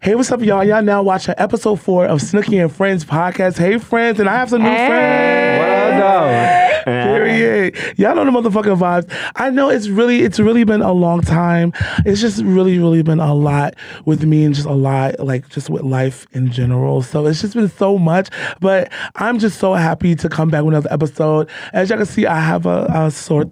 Hey, what's up, y'all? Y'all now watching episode 4 of Snookie and Friends podcast. Hey, friends, and I have some new friends. Well done. Period. Y'all know the motherfucking vibes. I know it's really been a long time. It's just really been a lot with me and just a lot, like, just with life in general. So it's just been so much. But I'm just so happy to come back with another episode. As y'all can see, I have a sore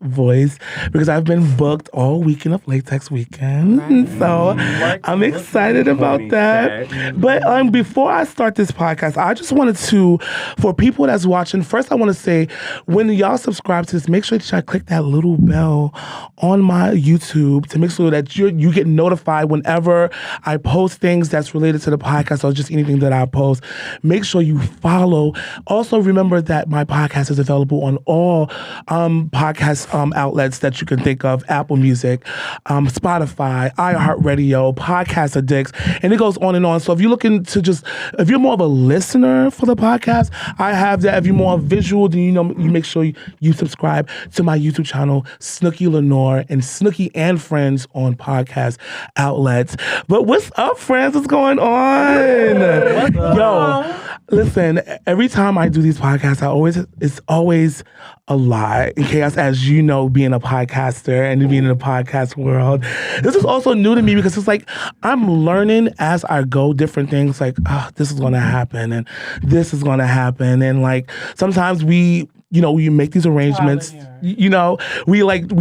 voice because I've been booked all weekend of Latex Weekend. Right. So I'm excited about that. But before I start this podcast, I just wanted to, for people that's watching, first I want to say, when y'all subscribe to this, make sure that y'all click that little bell on my YouTube to make sure that you get notified whenever I post things that's related to the podcast or just anything that I post. Make sure you follow. Also, remember that my podcast is available on all podcast outlets that you can think of: Apple Music, Spotify, iHeartRadio, Podcast Addicts, and it goes on and on. So if you're looking to if you're more of a listener for the podcast, I have that. If you're more visual, then you make sure you subscribe to my YouTube channel, Snookie Lenore, and Snookie and Friends on podcast outlets. But what's up, friends? What's going on? Yo, listen, every time I do these podcasts, it's always a lot. In Chaos, as you know, being a podcaster and being in the podcast world, this is also new to me because it's like I'm learning as I go different things. Like, this is going to happen and this is going to happen, and like sometimes we make these arrangements. We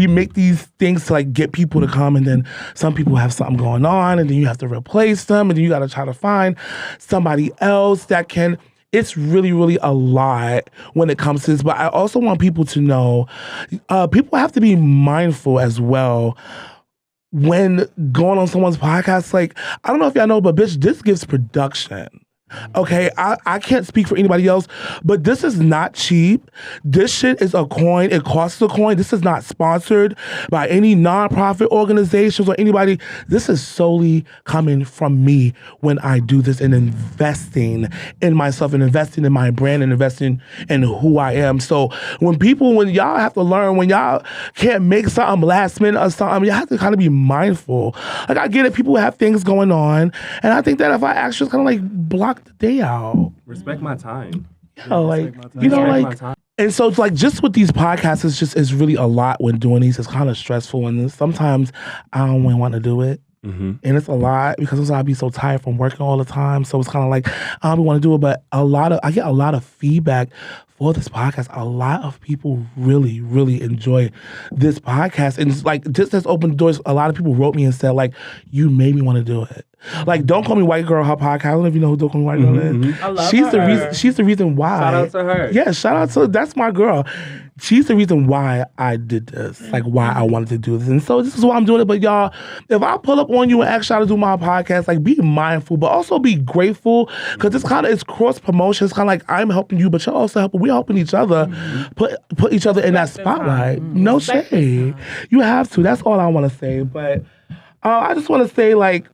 make these things to like get people to come, and then some people have something going on, and then you have to replace them, and then you got to try to find somebody else that can. It's really a lot when it comes to this. But I also want people to know, people have to be mindful as well when going on someone's podcast. Like, I don't know if y'all know, but bitch, this gives production. Okay, I can't speak for anybody else, but this is not cheap. This shit is a coin. It costs a coin. This is not sponsored by any nonprofit organizations or anybody. This is solely coming from me when I do this and investing in myself and investing in my brand and investing in who I am. So when y'all have to learn, when y'all can't make something last minute or something, you have to kind of be mindful. Like, I get it. People have things going on, and I think that if I actually kind of like block the day out. Respect my time. And so it's like, just with these podcasts, it's really a lot when doing these. It's kind of stressful, and sometimes I don't even want to do it. Mm-hmm. And it's a lot because I'll be so tired from working all the time. So it's kind of like, I don't want to do it, but I get a lot of feedback for this podcast. A lot of people really enjoy this podcast. And it's like, just as open doors, a lot of people wrote me and said, like, you made me want to do it. Like, Don't Call Me White Girl, her podcast. I don't know if you know who Don't Call Me White Girl is. Mm-hmm. I love her. She's the reason why. Shout out to her. Yeah, shout out to, that's my girl. She's the reason why I did this, like why I wanted to do this. And so this is why I'm doing it. But y'all, if I pull up on you and ask y'all to do my podcast, like, be mindful, but also be grateful, because it's cross promotion. It's kind of like I'm helping you, but you're also helping. We're helping each other, put each other in that spotlight. No shade. You have to. That's all I want to say. But I just want to say, like,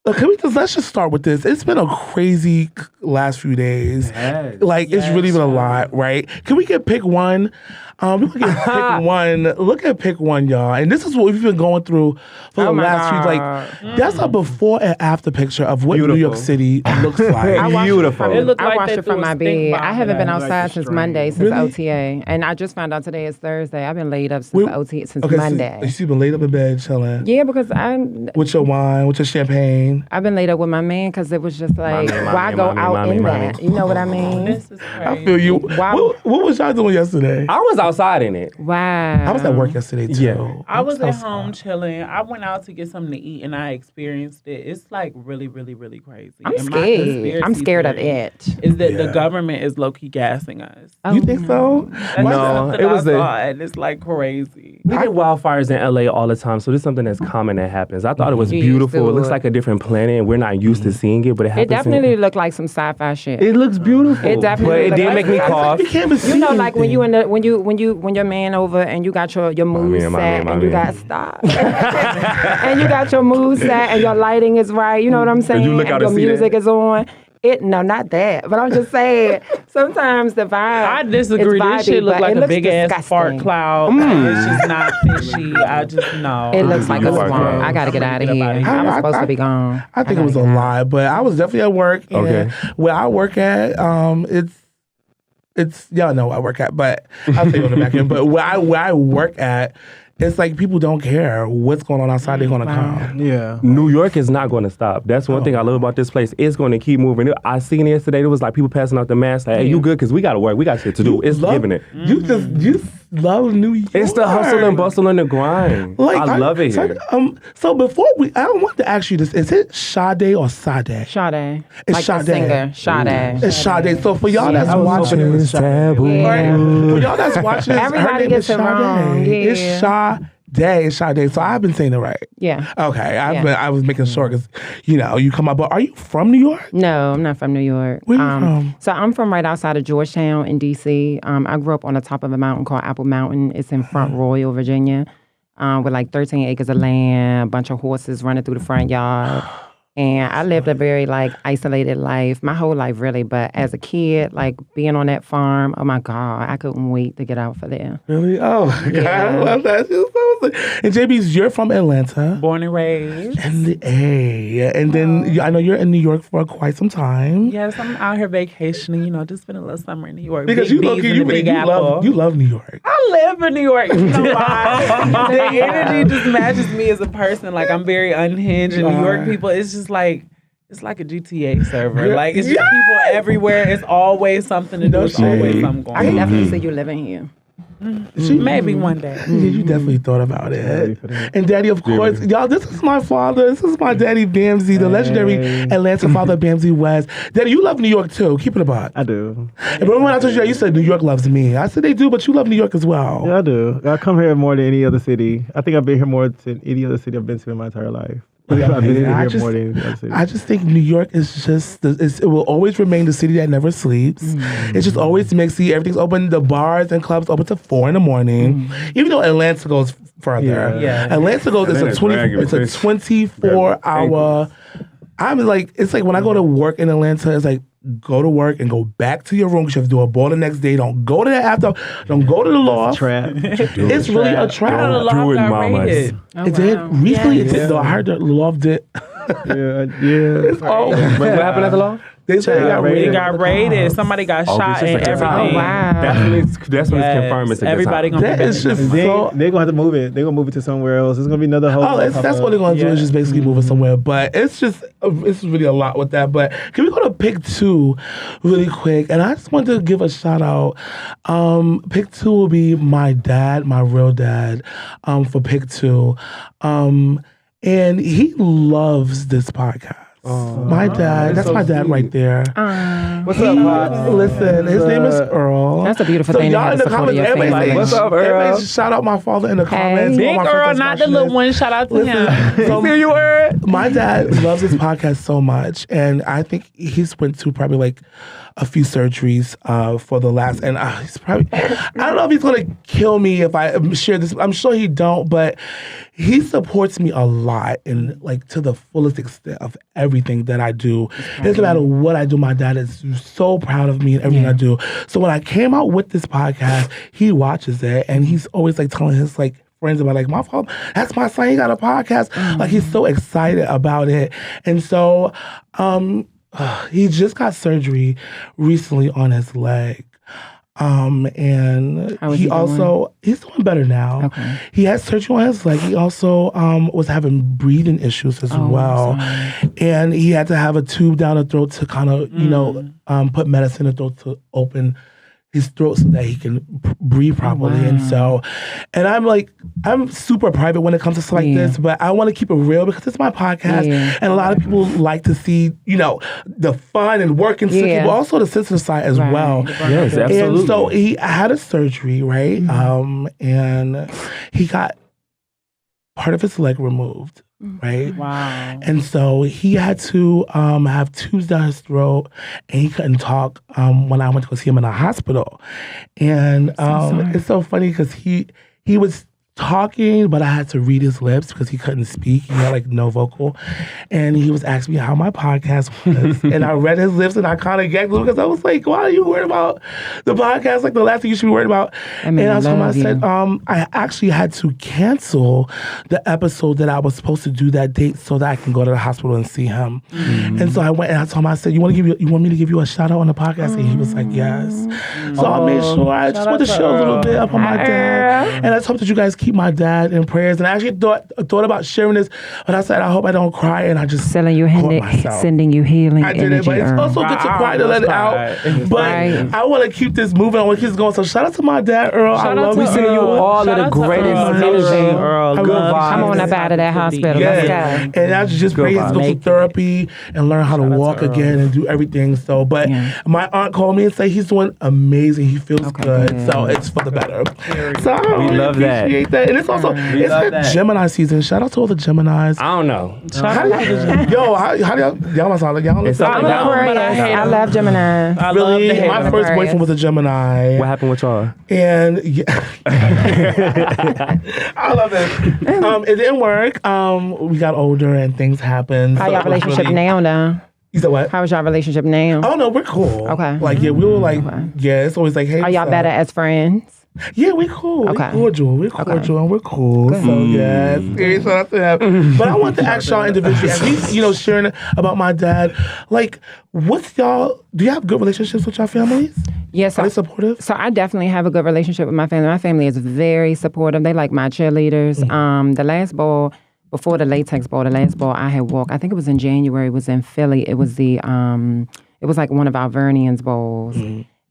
let's just start with this. It's been a crazy last few days. It's really been a lot, right? Can we pick one? We can pick one. Look at pick one, y'all. And this is what we've been going through for the last few. Like, that's a before and after picture of what New York City looks like. Beautiful. I watched it from my bed. I haven't been outside since Monday, since OTA. And I just found out today is Thursday. I've been laid up since OTA, since Monday. So you've been laid up in bed chilling? Yeah, because with your wine, with your champagne? I've been laid up with my man because it was just like, why go out in that? You know what I mean? This is crazy. I feel you. What was y'all doing yesterday? I was outside in it. Wow. I was at work yesterday too. Yeah. I was at home chilling. I went out to get something to eat and I experienced it. It's like really crazy. I'm scared. I'm scared of it. Is that the government is low-key gassing us. You think so? No, it was and it's like crazy. We get wildfires in LA all the time, so this is something that's common that happens. I thought it was beautiful. It looks like a different planet, and we're not used to seeing it, but it happens. It definitely looked like some sci-fi shit. It looks beautiful. It definitely. But it did make me cough. You know, like when your man over and you got your mood set and you got stop and you got your mood set and your lighting is right. You know what I'm saying? And you look out and your and see music that. is on. No, not that. But I'm just saying, sometimes the vibe. I disagree. This shit look like a big ass fart cloud. It's just not fishy. I just know. It looks like a swamp. I gotta get out of here. I was supposed to be gone. I think it was a lie, but I was definitely at work. And where I work at, it's y'all know where I work at, but I'll say on the back end. But where I work at, it's like people don't care what's going on outside. They're going to come. Yeah. New York is not going to stop. That's one thing I love about this place. It's going to keep moving. I seen it yesterday. There was like people passing out the masks. Like, hey, you good? Because we got to work. We got shit to do. It's giving it. You just love New York. It's the hustle and bustle and the grind. Like, I love it here. So before I don't want to ask you this. Is it Sade or Sade? Sade. It's like Sade. The singer. Sade. It's Sade. So for y'all that's watching, for y'all that's watching, everybody gets it wrong. It's Sade. So I've been saying it right. Yeah. Okay. I was making sure because you come up. But are you from New York? No, I'm not from New York. Where are you from? So I'm from right outside of Georgetown in D.C. I grew up on the top of a mountain called Apple Mountain. It's in Front Royal, Virginia, with like 13 acres of land, a bunch of horses running through the front yard. And I lived a very isolated life, my whole life really. But as a kid, being on that farm, oh my God, I couldn't wait to get out for there. Really? Oh my God, I love that. And Jaybiez, you're from Atlanta, born and raised. And then I know you're in New York for quite some time. Yes, I'm out here vacationing. Just spend a little summer in New York. Because you love New York. I live in New York. You know why? The energy just matches me as a person. I'm very unhinged. And New York people, it's just it's like a GTA server. It's just people everywhere. It's always something to do. It's always something going on. I can definitely see you living here. Maybe one day. Yeah, you definitely thought about it. And Daddy, of course, y'all, this is my father. This is my daddy, Bamzy, the legendary Atlanta father, Bamzy West. Daddy, you love New York too. Keep it about. I do. And remember when I told you that, you said New York loves me. I said they do, but you love New York as well. Yeah, I do. I come here more than any other city. I think I've been here more than any other city I've been to in my entire life. I just think New York is just, it will always remain the city that never sleeps. It's just always mixy. Everything's open. The bars and clubs open till 4 a.m. Even though Atlanta goes further. Yeah. Atlanta goes, it's a 24-hour. It's like when I go to work in Atlanta, it's like, go to work and go back to your room because you have to do a ball the next day. Don't go to the after. Don't go to the loft. It's really a trap. Do it, mamas. It did. Recently, it did. Though I heard that loft did. It's what happened at the loft? They said it got raided. Somebody got shot and everything. Oh, wow. That's when it's confirmed. It's everybody gonna be just so. They're gonna have to move it. They're gonna move it to somewhere else. It's gonna be another whole. That's what they're gonna do. Is just basically move it somewhere. But it's really a lot with that. But can we go to pick 2 really quick? And I just wanted to give a shout out. Pick 2 will be my dad, my real dad. For pick 2, and he loves this podcast. My dad, that's my dad right there. What's up, Pops? Listen, his name is Earl. That's a beautiful thing. Y'all in the comments, everybody, what's up, Earl? Everybody shout out my father in the comments. Big Earl, not the little one. Shout out to him. So you were. My dad loves this podcast so much, and I think he's went to probably a few surgeries for the last, and he's probably, I don't know if he's gonna kill me if I share this. I'm sure he don't, but he supports me a lot and to the fullest extent of everything that I do. It doesn't matter what I do. My dad is so proud of me and everything I do. So when I came out with this podcast, he watches it and he's always telling his friends about my father, that's my son, he got a podcast. He's so excited about it. And so he just got surgery recently on his leg. And he's doing better now. Okay. He had surgery on his leg. He also was having breathing issues as well. And he had to have a tube down the throat to kind of, put medicine in the throat to open his throat so that he can breathe properly. And so, and I'm super private when it comes to stuff like this, but I want to keep it real because it's my podcast. And a lot of people like to see, the fun and work and stuff, but also the sensitive side as well. Yes, absolutely. And so he had a surgery, right? And he got part of his leg removed. Right? Wow. And so he had to have tubes down his throat and he couldn't talk when I went to go see him in the hospital. And it's so funny because he was talking, but I had to read his lips because he couldn't speak. He had like no vocal. And he was asking me how my podcast was. And I read his lips and I kind of gagged because I was like, why are you worried about the podcast? Like the last thing you should be worried about. And I told him, I said, I actually had to cancel the episode that I was supposed to do that date so that I can go to the hospital and see him. And so I went and I told him, I said, you want me to give you a shout out on the podcast? And he was like, yes. So I made sure I just want to show a little bit up on my dad. And I hope that you guys keep my dad in prayers. And I actually thought about sharing this, but I said, I hope I don't cry. And I just sending you healing I did it, but it's also good to cry to let it out. But I want to keep this moving. I want to keep this going. So shout out to my dad, Earl. I love you. Sending you all of the greatest energy, Earl. Good vibes. I'm on up out of that hospital. Yeah. Let's go. And I just pray he go through therapy and learn how to walk again and do everything. So, but my aunt called me and said he's doing amazing. He feels good. So it's for the better. So I really love appreciate that. And it's also it's the Gemini season. Shout out to all the Geminis. I don't know. Yo, how do y'all must like y'all? I love Gemini. Really, my first boyfriend was a Gemini. What happened with y'all? And I love it. It didn't work. We got older and things happened. How y'all relationship now, though? You said what? How is y'all relationship now? Oh no, we're cool. Okay. Like we were like it's always like, hey. Are y'all better as friends? Yeah, we cool. Okay. We're cordial. We're cordial and we're cool. Good. So yes. So that's that. But I want to ask y'all individually, at least, sharing about my dad. Like, do you have good relationships with your families? Yes. Are they supportive? So I definitely have a good relationship with my family. My family is very supportive. They like my cheerleaders. The last ball, before the latex ball, the last ball I had walked, I think it was in January, it was in Philly. It was it was like one of our Vernians balls.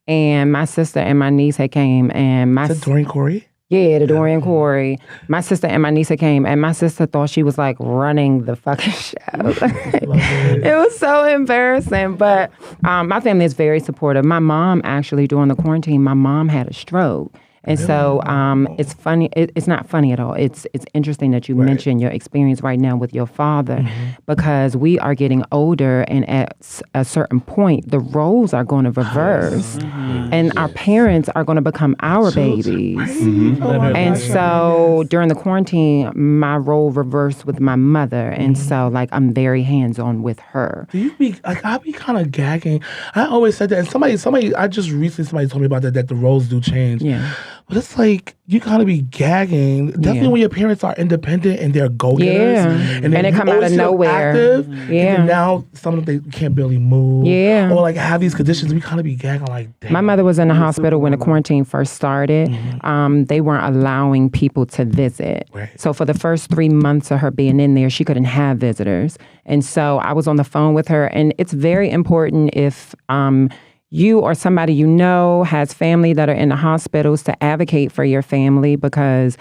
And my sister and my niece had came, and Is it Dorian Corey? Yeah, the Dorian Corey. My sister and my niece had came, and my sister thought she was like running the fucking show. It was so embarrassing, but my family is very supportive. My mom actually, during the quarantine, my mom had a stroke. And so it's funny. It's not funny at all. It's interesting that you mention your experience right now with your father, because we are getting older, and at a certain point, the roles are going to reverse, and our parents are going to become our babies. And so during the quarantine, my role reversed with my mother, and so like I'm very hands-on with her. Do you be like? I be kind of gagging. I always said that, and somebody. I just recently somebody told me about that the roles do change. Yeah. But it's like you gotta be gagging. Definitely when your parents are independent and they're go-getters. And they come out of nowhere. Active, and then now some of them they can't barely move. Or like have these conditions. We kind of be gagging like, damn. My mother was in the hospital when the quarantine first started. They weren't allowing people to visit. So for the first 3 months of her being in there, she couldn't have visitors. And so I was on the phone with her, and it's very important if you or somebody you know has family that are in the hospitals to advocate for your family, because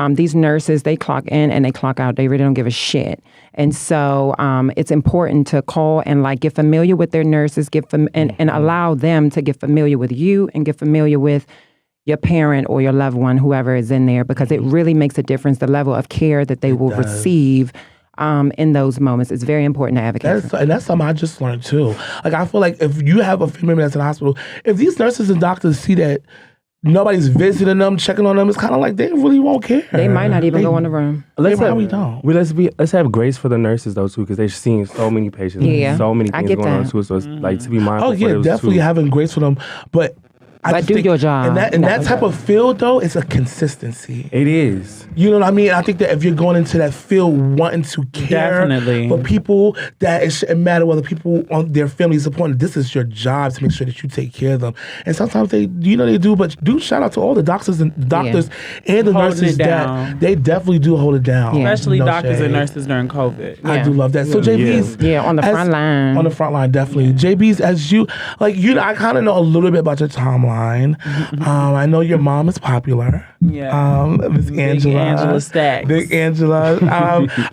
these nurses, they clock in and they clock out. They really don't give a shit. And so it's important to call and like get familiar with their nurses, and allow them to get familiar with you and get familiar with your parent or your loved one, whoever is in there, because it really makes a difference, the level of care that they will receive in those moments. It's very important to advocate. And that's something I just learned too. Like I feel like if you have a family member that's in the hospital, if these nurses and doctors see that nobody's visiting them, checking on them, it's kind of like they really won't care. They might not even go in the room. Let's have grace for the nurses though too, because they're seeing so many patients, so many things going on too. So it's like to be mindful. Oh yeah, definitely having grace for them, but do your job. In that type of field, though, it's a consistency. It is. You know what I mean? I think that if you're going into that field wanting to care for people, that it shouldn't matter whether people on their family is supporting. This is your job to make sure that you take care of them. And sometimes they do, but do shout out to all the doctors and the nurses that they definitely do hold it down. Especially doctors and nurses during COVID. I do love that. So Jaybiez, on the front line. On the front line, definitely. Jaybiez, as you I kind of know a little bit about your timeline. I know your mom is popular. Miss Angela. Angela Stacks. Big Angela.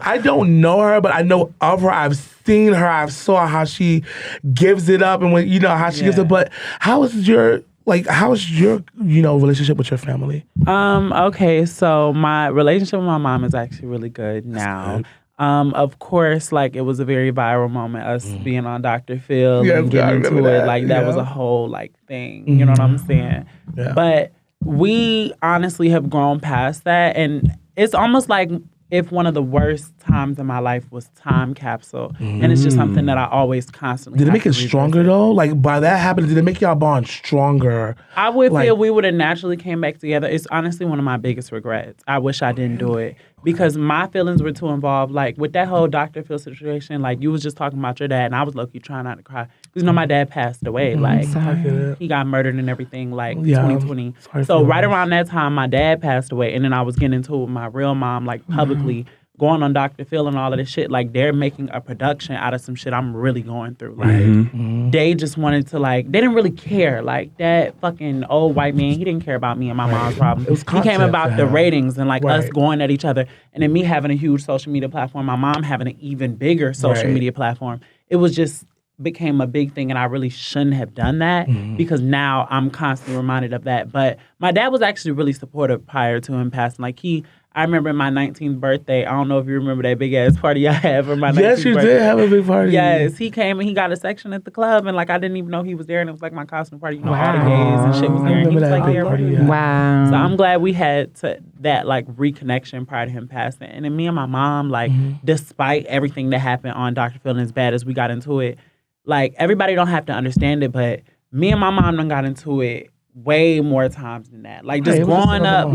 I don't know her, but I know of her. I've seen her. I saw how she gives it up, and when how she gives it. But how is your relationship with your family? Okay, so my relationship with my mom is actually really good now. Of course, like it was a very viral moment, us being on Dr. Phil and getting into it. Like that was a whole like thing. You know what I'm saying? Yeah. But we honestly have grown past that, and it's almost like if one of the worst times in my life was time capsule, and it's just something that I always constantly. Did it make it stronger though? Like by that happening, did it make y'all bond stronger? I would feel we would have naturally came back together. It's honestly one of my biggest regrets. I wish I didn't do it because my feelings were too involved. Like with that whole Dr. Phil situation, like you was just talking about your dad, and I was low-key trying not to cry because my dad passed away. Like he got murdered and everything. Like 2020. So right around that time, my dad passed away, and then I was getting into it with my real mom, like publicly. Going on Dr. Phil and all of this shit, like they're making a production out of some shit I'm really going through. Like they just wanted to they didn't really care. Like that fucking old white man, he didn't care about me and my mom's problems. He came about the ratings and us going at each other, and then me having a huge social media platform, my mom having an even bigger social media platform. It was just became a big thing, and I really shouldn't have done that because now I'm constantly reminded of that. But my dad was actually really supportive prior to him passing. Like I remember my 19th birthday. I don't know if you remember that big ass party I had for my 19th birthday. Yes, you did have a big party. Yes, he came and he got a section at the club, and I didn't even know he was there, and it was like my costume party. You know, all the gays and shit was there, and he was there. Party, Wow. So I'm glad we had that reconnection prior to him passing. And then me and my mom, despite everything that happened on Dr. Phil, and as bad as we got into it, everybody don't have to understand it, but me and my mom done got into it way more times than that. Just growing up,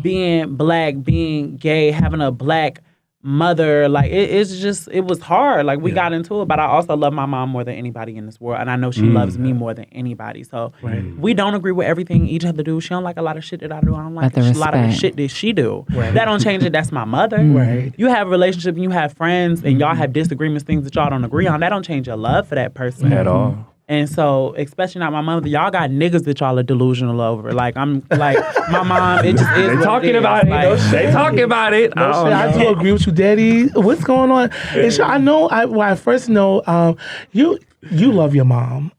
being black, being gay, having a black mother, it was hard. We got into it, but I also love my mom more than anybody in this world, and I know she loves me more than anybody. So we don't agree with everything each other do. She don't like a lot of shit that I do. I don't like a lot of the shit that she do. That don't change it. That's my mother. You have a relationship and you have friends and y'all have disagreements, things that y'all don't agree on. That don't change your love for that person at all. And so, especially not my mother, y'all got niggas that y'all are delusional over. My mom, it just is. They talking about it. They talking about it. I do agree with you, Daddy. What's going on? I know. I first know. You love your mom.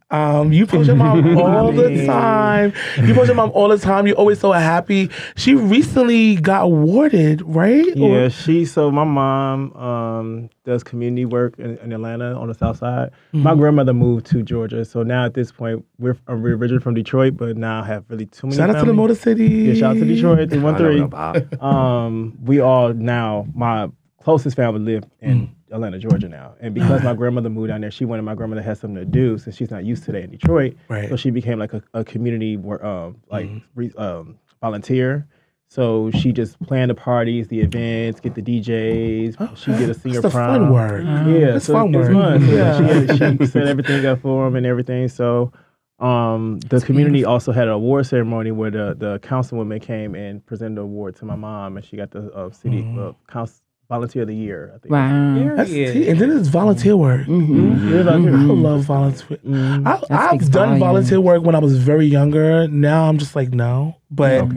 You post your mom all the time. You're always so happy. She recently got awarded, right? Yeah, so my mom does community work in Atlanta on the South Side. My grandmother moved to Georgia, so now at this point we're originally from Detroit, but now have really too many. Shout out to the Motor City. Yeah, shout out to Detroit 313. We all now my closest family live in Atlanta, Georgia now. And because my grandmother moved down there, she wanted my grandmother to have something to do since she's not used to that in Detroit. Right. So she became a community volunteer. So she just planned the parties, the events, get the DJs. Okay. She did a senior That's prom. Fun work. Yeah, that's so fun it was work. fun. Yeah. She set everything up for them and everything. So the community also had an award ceremony where the councilwoman came and presented the award to my mom, and she got the city council Volunteer of the Year, I think. Wow. And then it's volunteer work. I love volunteer. I've done volunteer work when I was very younger. Now I'm just no. But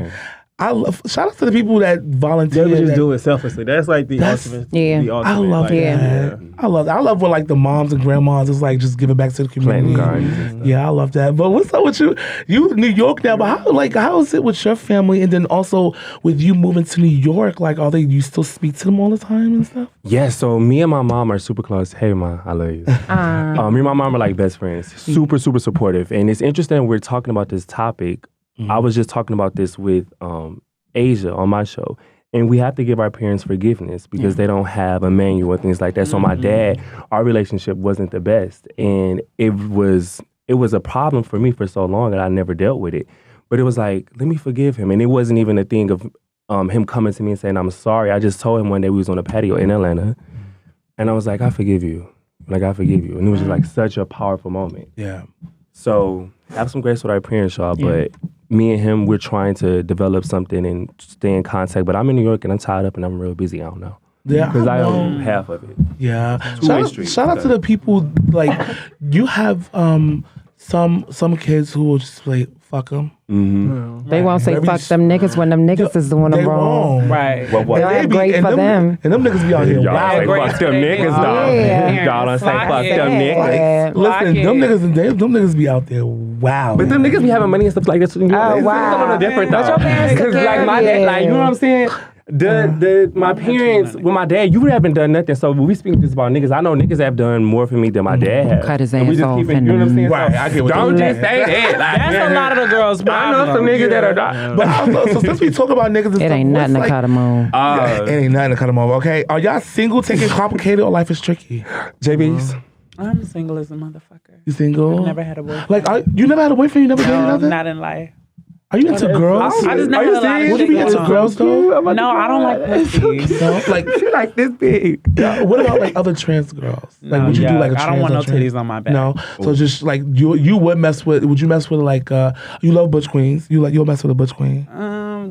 shout out to the people that volunteer. They just do it selflessly. That's the ultimate. Yeah. The ultimate, I love that. Yeah. I love that. I love when the moms and grandmas is just giving back to the community. Planting gardens. Yeah, I love that. But what's up with you? You New York now, but how is it with your family, and then also with you moving to New York? You still speak to them all the time and stuff? Yeah, so me and my mom are super close. Hey, Ma, I love you. Me and my mom are best friends. Super, super supportive. And it's interesting we're talking about this topic. I was just talking about this with Asia on my show. And we have to give our parents forgiveness because they don't have a manual and things like that. So my dad, our relationship wasn't the best. And it was a problem for me for so long that I never dealt with it. But it was let me forgive him. And it wasn't even a thing of him coming to me and saying, I'm sorry. I just told him one day we was on a patio in Atlanta. And I was like, I forgive you. I forgive you. And it was just such a powerful moment. Yeah. So have some grace with our parents, y'all. But me and him, we're trying to develop something and stay in contact. But I'm in New York and I'm tied up and I'm real busy. I don't know. Yeah, because I own half of it. Yeah. Shout out to the people you have some kids who will just fuck them. They won't say fuck them niggas when them niggas is doing them wrong. Right. They'll have great for them. And them niggas be out here Y'all wild. say fuck them niggas, dog. Yeah. Y'all don't say fuck them niggas. Yeah. Listen, them niggas be out there wild. But them niggas be having money and stuff like this. Oh, wow. It's a little different, though. But your parents took Because care of my you. dad, you know what I'm saying? My parents, with my dad, you haven't done nothing. So when we speak just about niggas, I know niggas have done more for me than my dad has. Cut his And we ass just off keep it, and you know what I'm saying? Right, I get what Don't you're just saying. say that. Like, That's a lot of the girls' I problem. know some niggas that are not. But also, so since we talk about niggas and It stuff, ain't nothing to what's cut him on. it ain't nothing to cut them over. Okay, are y'all single, taking complicated, or life is tricky? Jaybiez. I'm single as a motherfucker. You single? I've never had a boyfriend. Like, you never had a boyfriend? You never dated no, nothing? not in life. Are you into girls? I just never Are you had a lot of serious? Would you shit be into going on. girls though? No, I don't like pussy. No, like, You like this big. what about like other trans girls? Like, would you do like a trans? I don't want no or trans? titties on my back. No, so just like you would mess with. Would you mess with like you love butch queens? You'll mess with a butch queen.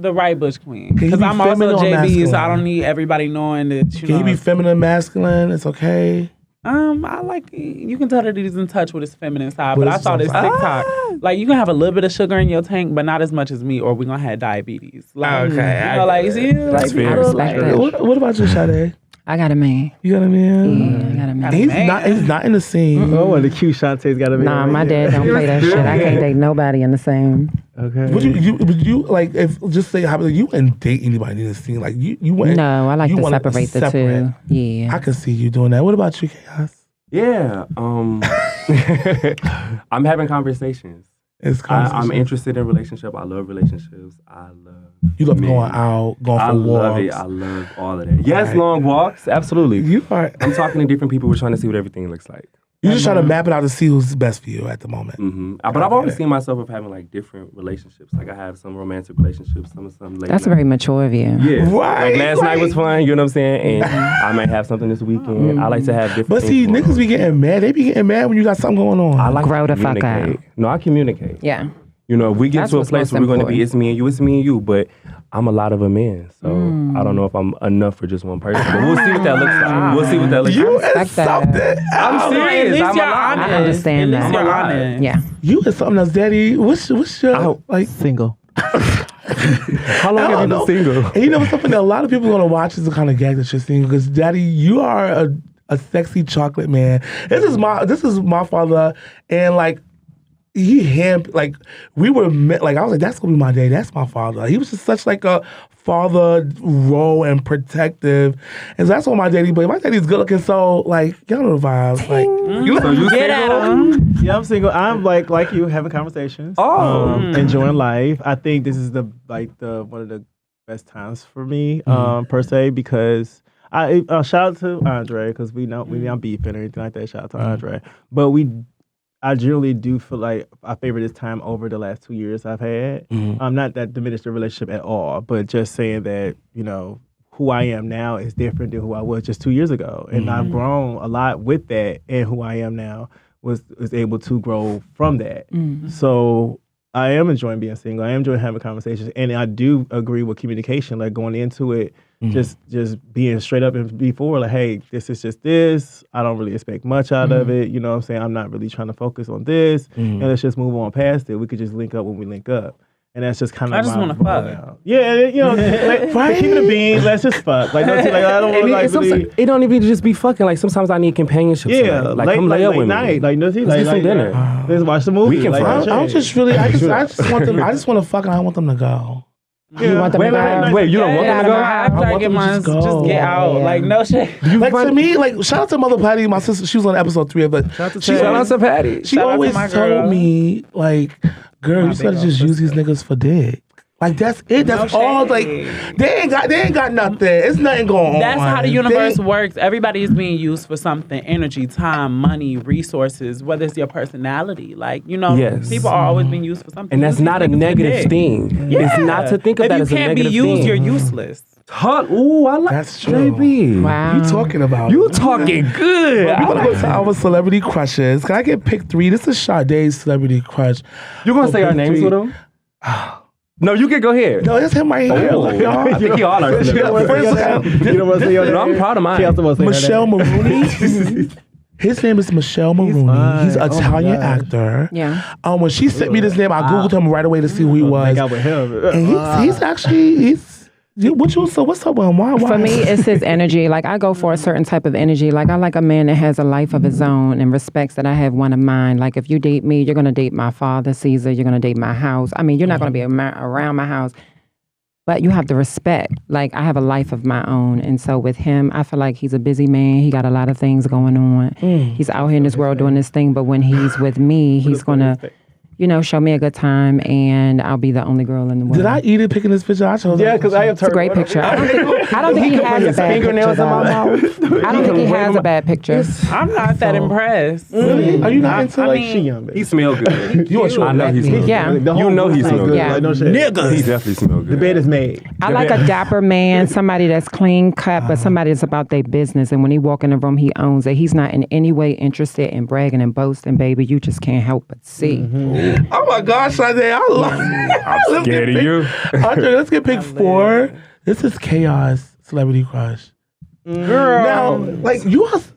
The right butch queen. Can you Because be I'm also feminine or Jaybiez, so I masculine? don't need everybody knowing that, you Can know. you be feminine, masculine? It's okay. I like, you can tell that he's in touch with his feminine side, With but I his saw this side. TikTok. Like, you can have a little bit of sugar in your tank, but not as much as me, or we're going to have diabetes. Like, Okay, you know, like, see, like, fair. I people, respect like, that. What about you, Sade? I got a man. You got a man? Yeah, I got a man. He's not in the scene. Oh, and the cute Shantae's got to be. Nah, my dad don't play that shit. I can't date nobody in the same. Okay. Would you like if just say how you wouldn't date anybody in the scene? Like you wouldn't. No, I like you to wanna separate the separate. two. Yeah. I can see you doing that. What about you, Chaos? Yeah. I'm having conversations. It's I'm interested in relationship. I love relationships. I love. You love men. going out, going for I walks. love it. I love all of that. Yes, Right. long walks. Absolutely. You are. I'm talking to different people. We're trying to see what everything looks like. You just trying to map it out to see who's best for you at the moment. But I've always seen myself of having like different relationships. Like I have some romantic relationships, some late. That's night. very mature of you. Yeah. Right, Like last night was right. fun. You know what I'm saying? And I might have something this weekend. I like to have different. But things see, going niggas on. be getting mad. They be getting mad when you got something going on. I like Grow to the fuck communicate. out. No, I communicate. Yeah. You know, if we get That's to a what's place most where we're going to be, important. it's me and you. But I'm a lot of a man, so I don't know if I'm enough for just one person. But we'll see what that looks like. We'll see what that looks You like. is something. I'm at serious. least I'm you're a lot. honest. I understand At least that. you're honest. Yeah. You is something else, Daddy. What's your like? Single. How long I have you don't been know. single? And you know what's something that a lot of people are gonna watch is the kind of gag that you're single because Daddy, you are a sexy chocolate man. This is my father, and like like we were met, like I was like that's gonna be my daddy. That's my father. He was just such like a father role and protective, and so that's what my daddy. But my daddy's good looking, so like y'all know the vibes. Like You Get at single? him. Yeah, I'm single. I'm like you, having conversations. Enjoying life. I think this is the one of the best times for me, per se, because I shout out to Andre because we not beefing or anything like that. Shout out to Andre, but I generally do feel like I favor this time over the last 2 years I've had. Not that diminished the relationship at all, but just saying that, you know, who I am now is different than who I was just 2 years ago. And I've grown a lot with that, and who I am now was able to grow from that. So I am enjoying being single. I am enjoying having conversations. And I do agree with communication, like going into it, just being straight up and before, like, hey, this is just this. I don't really expect much out of it. You know what I'm saying? I'm not really trying to focus on this. And let's just move on past it. We could just link up when we link up. And that's just kind of I just want to fuck. now. Yeah, you know, like, keep it a bean. Let's just fuck. Like, no, like I don't want to like really. It don't even just be fucking. Like sometimes I need companionship. Yeah, tonight. Like come lay up late with night. me. Like, no, Let's get some dinner. Let's watch the movie. We can like, fuck. I'm just really, I just want them. I just want to fuck, and I want them to go. You want them to go? Wait, you don't want them to go? After I I want get them to mine, just go. just get out. Yeah. Like, no shit. Like to me, like shout out to Mother Patty, my sister. She was on episode 3 of it. Shout out to Patty. She Shout out to always my told girl. me, like, girl, you My just gotta big just old use these niggas for dick. Like that's it. That's all. Like they ain't got nothing. It's nothing going on. That's how the universe They- works. Everybody is being used for something: energy, time, money, resources. Whether it's your personality, like Yes. people are always being used for something. And that's Use these not a niggas for negative dick. thing. Yeah. It's not to think of if that you as a can't negative be used, thing. you're useless. Ooh, I like That's true. JB. Wow. You talking about? You talking good. We're gonna go to our celebrity crushes. Can I get pick 3? This is Sade's celebrity crush. You gonna say our pick names 3. with them? No, you can go here. No, it's him right here. Look, y'all. I think he all our You don't want to say your name? You don't want to say your name? No, I'm proud of mine. She also wants to say Michelle her name. Maroney. His name is Michelle Maroney. fine. He's an Oh my Italian gosh. actor. Yeah. When she sent me this name, I googled him right away to see who he was. Make out with him. And he's actually so what's up with him? Why? For me, it's his energy. Like, I go for a certain type of energy. Like, I like a man that has a life of his own and respects that I have one of mine. Like, if you date me, you're going to date my father, Caesar. You're going to date my house. I mean, you're not going to be around my house. But you have to respect. Like, I have a life of my own. And so with him, I feel like he's a busy man. He got a lot of things going on. He's out here in this world doing this thing. But when he's with me, he's going to, show me a good time. And I'll be the only girl in the world. Did I eat it picking this picture? I chose Yeah, because I have It's a great picture. I don't think he has a bad picture, though. I don't think he has a bad picture. I'm not that impressed. Really? Are you not into like She young, baby. He smell good. You I know he smell good. Yeah. The whole You know he room smell smells good. Yeah. Like, no shit. He definitely smell good. The bed is made. I like a dapper man, somebody that's clean cut, but somebody that's about their business. And when he walk in the room, he owns it. He's not in any way interested in bragging and boasting, baby. You just can't help but see. oh my gosh, Sade, I love I'm scared of you. Andre, let's get pick 4. This is Chaos Celebrity Crush. Girl. Now, like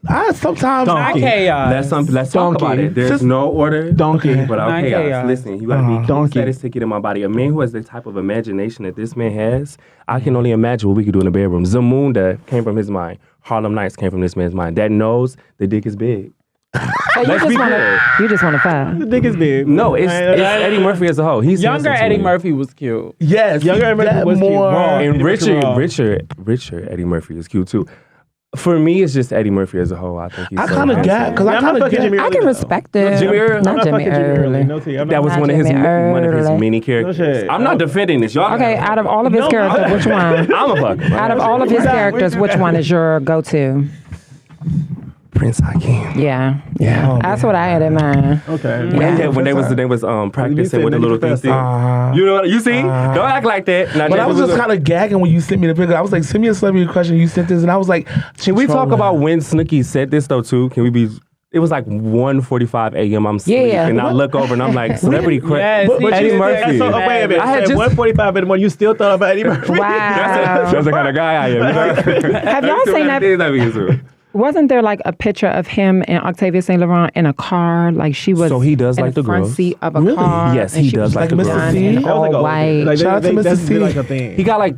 I sometimes Not chaos. Let's talk about Donkey. it. There's Just- no order. Donkey. But Not okay, chaos. listen, you gotta be Donkey. statistic in my body. A man who has the type of imagination that this man has, I can only imagine what we could do in the bedroom. Zamunda came from his mind. Harlem Nights came from this man's mind. That knows the dick is big. So Let's be you just want to fuck. The dick is big. No, it's Eddie Murphy as a whole. He's Younger handsome to Eddie me. Murphy was cute. yes, Younger Eddie Murphy that was cute. more. Raw. And Eddie Murphy raw. richer Eddie Murphy is cute too. For me, it's just Eddie Murphy as a whole. I think he's I so kind of handsome. get because Yeah, I I'm not kind of fucking get. Jimmy I Early, can though. respect it. Jimmy Early? I'm Not not Jimmy fucking Jimmy Early. Early. No, T. I'm That not- was one of his Jimmy Early. mini characters. No shit. I'm not defending this, y'all. Okay, out of all of his No, characters, which one? I'm a fuck. Out of all of his characters, which one is your go-to? Prince Hakeem. Yeah. Oh, That's what I had in mind. Okay. Yeah. When they was practicing with the little thing. Uh-huh. You know what? You see? Don't act like that. Now, But I was Jaybiez just kind of gagging when you sent me the picture. I was like, send me a celebrity crush, and you sent this, and I was like, Can we talk trolling. about when Snooki said this though too? Can we be? It was like 1:45 a.m. I'm asleep, Yeah. and I look over and I'm like, celebrity crush. Yes, But Eddie he Murphy. did So, that. wait a minute. I had At just- 1:45 in the morning, you still thought about Eddie Murphy? Wow. That's the kind of guy I am. You know? Have y'all seen that? Wasn't there like a picture of him and Octavia St. Laurent in a car? Like she was So he does in like the the front girls? seat of a Really? car. Yes, and he she does was like the done girls. in That was all like a- white. Like, Shout out to that's Mrs. been C. like a thing. He got like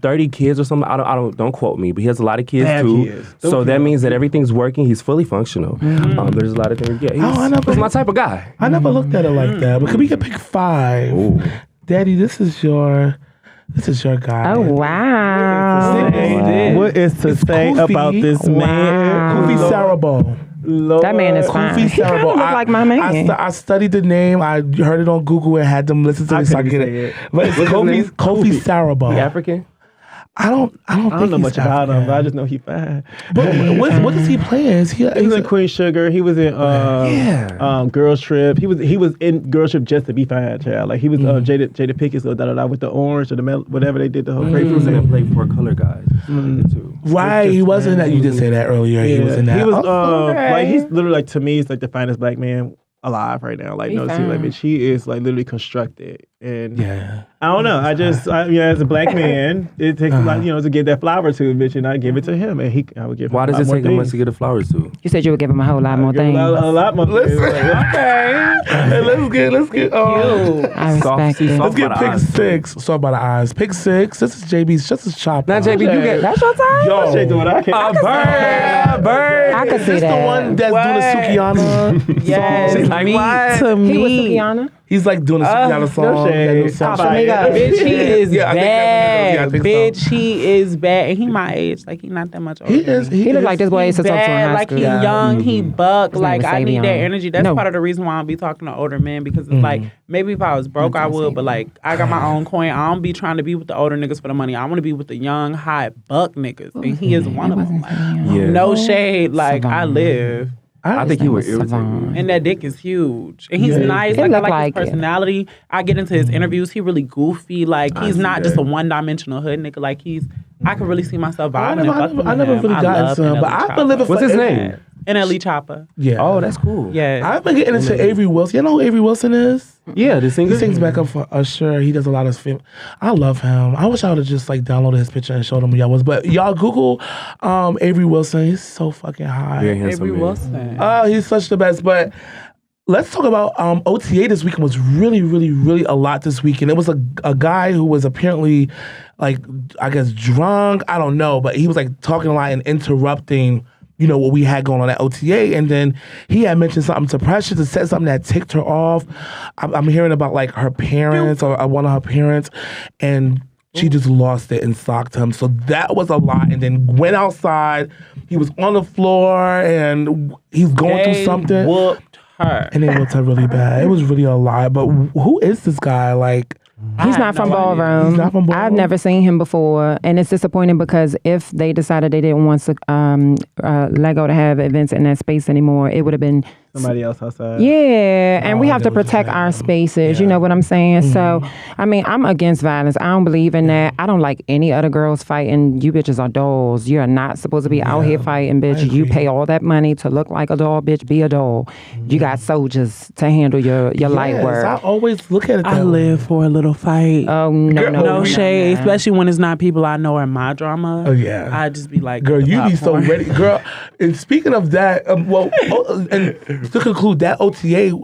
30 kids or something. I don't quote me, but he has a lot of kids Bad too. kids. So that means that everything's working. He's fully functional. There's a lot of things. Yeah, I never- he's my type of guy. I never looked at it like that. But could we get pick 5? Ooh. Daddy, this is your guy. Oh wow. What is to say Kofi. about this man? Kofi Sarabo. Lord. That man is fine. Kofi He kinda Sarabo. look like my man. I studied the name. I heard it on Google and had them listen to I it so I couldn't get say it. it. But it's What's his name? Kofi Sarabo. He African? I don't I think don't know he's much about him, African. but I just know he fine. But what does he play as? He was in Queen Sugar. He was in Girls Trip. He was in Girls Trip just to be fine, child. Like he was Jada Pickett's with the orange or the whatever they did the whole He was in a play for color guys. Too. Right, he was in that. You did say that earlier. He was in that. He was okay. like he's literally like to me, it's like the finest black man alive right now. Like He no, see, fine. like bitch, he is like literally constructed. And Yeah. I don't know. As a black man, it takes a lot, to get that flower to a bitch, and I give it to him, and I would give him. Why does a lot it more take him much things. to get the flowers to? You said you would give him a whole lot more Give him things. a lot more. Listen. Okay. Hey, let's get I respect it. let's get by the pick eyes. 6. Sorry about the eyes. Pick 6. This is Jaybiez. Just as chopper. Now, JB, you get That's your time? Yo, Shit, doing I can't. a bird. I could see this the that. one that's What? doing the Sukiana Yes. She's like, me what? to He was me. Sukiana? He's like doing a Sukiana song. no shade. that new song. Oh, Bitch, he is Yeah, I think bad. that's what it is. Yeah, I think Bitch, he is bad. And he my age. Like, he not that much older. He is. He look like this boy used to talk to in bad. high Like, school. he young, he buck. name Like, was I need that Savion. energy. That's No. part of the reason why I don't be talking to older men, because it's like, maybe if I was broke, I would, but like, I got my own coin. I don't be trying to be with the older niggas for the money. I want to be with the young, hot buck niggas. And he is one of them. Like, Yeah. no shade. Like, I Savon. live. I think he would Savon. irritate me. And that dick is huge. And he's nice. He Like, I look like like his it. personality. I get into his interviews. He really goofy. Like, he's see not just that. a one-dimensional hood nigga. Like, I can really see myself I vibing and fucking with never him. really I got love into him, but NLE I've been living Chopper. What's his forever. name? NLE Chopper. Yeah. Oh, that's cool. Yeah. I've been getting into Avery Wilson. You know who Avery Wilson is? Yeah, the singer. He sings back up for Usher. He does a lot of film. I love him. I wish I would have just like downloaded his picture and showed him who y'all was. But y'all Google Avery Wilson. He's so fucking high. Very handsome Avery man. Wilson. Oh, he's such the best. But let's talk about OTA this weekend. Was really, really, really a lot this weekend. It was a guy who was apparently like, I guess, drunk. I don't know. But he was like talking a lot and interrupting, what we had going on at OTA. And then he had mentioned something to Precious and said something that ticked her off. I'm hearing about like her parents or one of her parents. And She just lost it and socked him. So that was a lot. And then went outside. He was on the floor and he's going through something. Whooped her. And they whooped her really bad. It was really a lot. But who is this guy? Like, He's not from Ballroom. He's not from Ballroom? I've never seen him before, and it's disappointing because if they decided they didn't want Lego to have events in that space anymore, it would have been somebody else outside. Yeah, and we have to protect our spaces. You know what I'm saying? So, I mean, I'm against violence. I don't believe in that. I don't like any other girls fighting. You bitches are dolls. You are not supposed to be out here fighting, bitch. You pay all that money to look like a doll, bitch. Be a doll. You got soldiers to handle your light work. I always look at it that I live for a little fight. Oh, no, No shade, especially when it's not people I know or my drama. Oh, yeah. I just be like, girl, you be so popcorn. ready. Girl, and speaking of that, and to conclude, that OTA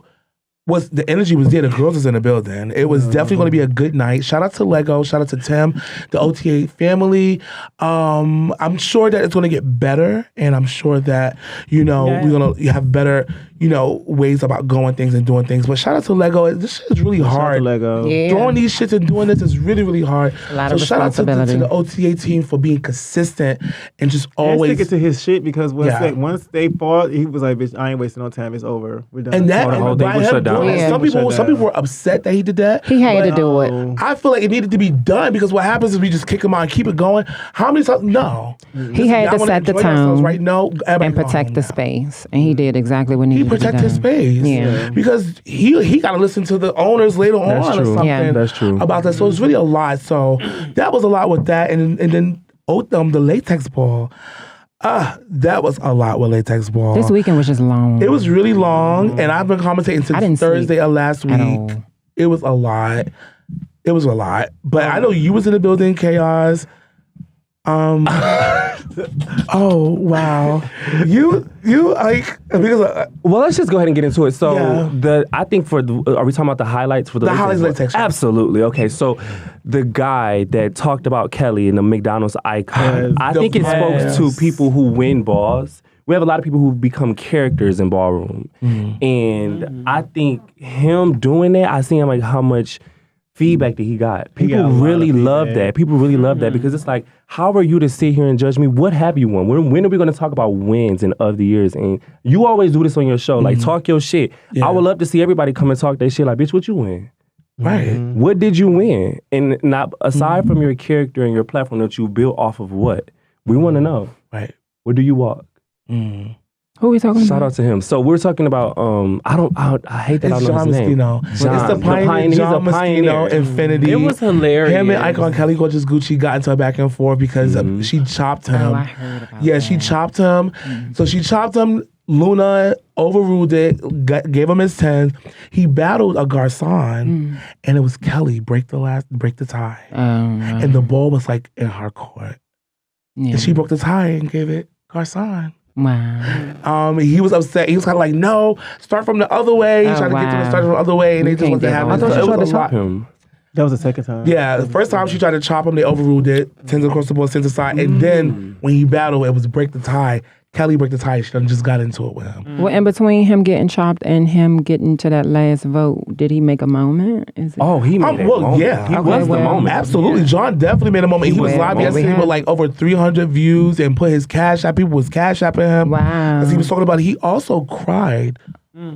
was, the energy was there. The girls was in the building. It was definitely going to be a good night. Shout out to Lego. Shout out to Tim, the OTA family. I'm sure that it's going to get better, and I'm sure that, we're going to have better, ways about going things and doing things. But shout out to Lego. This shit is really hard. Shout out to Lego. Yeah. Doing these shits and doing this is really, really hard. A lot of shout out to responsibility. the OTA team for being consistent and just always Stick it to his shit because Yeah. once they fought, he was like, "Bitch, I ain't wasting no time. It's over. We're done." and that the whole thing by was him shut down. doing it, Yeah. some people were upset that he did that. He had to but, do it. I feel like it needed to be done because what happens is we just kick him out and keep it going. How many times? No. He had to Y'all wanna set the enjoy yourselves tone right now and protect the space. And he did exactly what He needed to be protected done. his space. Yeah. Because he got to listen to the owners later That's on or true. something Yeah. That's true. about that. So it's really a lot. So that was a lot with that. And then the latex ball. That was a lot with latex ball. This weekend was just long. It was really long, and I've been commentating I didn't since Thursday of last at week. all. It was a lot. It was a lot. But I know you was in the building, Chaos. Oh wow, you like because Well, let's just go ahead and get into it. So Yeah. I think are we talking about the highlights for the highlights latex? Absolutely. Okay, so the guy that talked about Kelly and the McDonald's icon, I the think it spoke yes. to people who win balls. We have a lot of people who become characters in ballroom, and I think him doing that, I see him like how much feedback that he got. got a People lot really of love feedback. that. People really love that because it's like, how are you to sit here and judge me? What have you won? When are we going to talk about wins and of the years? And you always do this on your show, like talk your shit. Yeah. I would love to see everybody come and talk their shit. Like, bitch, what you win? right. What did you win? And not aside from your character and your platform that you built off of what? We want to know. Right. Where do you walk? Who are we talking Shout about? out to him. So we're talking about I hate that I It's don't know John his name. Moschino. It's the John. pioneer, He's a John Moschino, pioneer. Infinity. It was hilarious. Him and Icon Kelly Gorgeous Gucci got into a back and forth because she chopped him. Oh, I heard about Yeah, that. she chopped him. So she chopped him. Luna overruled it, gave him his 10. He battled a Garcon, and it was Kelly break the tie. And the ball was like in her court. Yeah. And she broke the tie and gave it Garcon. Wow. He was upset. He was kind of like, no, start from the other way. He Oh, tried to get them to wow. start from the other way, and You they just can't wasn't get having all it. I thought So she it tried to was a chop lot. him. That was the second time. Yeah, the first time she tried to chop him, they overruled it. Tens across the board, tens aside. And then when he battled, it was break the tie. Kelly broke the tie. She done just got into it with him. Well, in between him getting chopped and him getting to that last vote, did he make a moment? Is it? Oh, he made a Well, moment. yeah. He Okay, was the well, moment. Absolutely. John definitely made a moment. He was Well, live well, yesterday we with like over 300 views and put his cash app. People was cash apping him. Wow. As he was talking about it, he also cried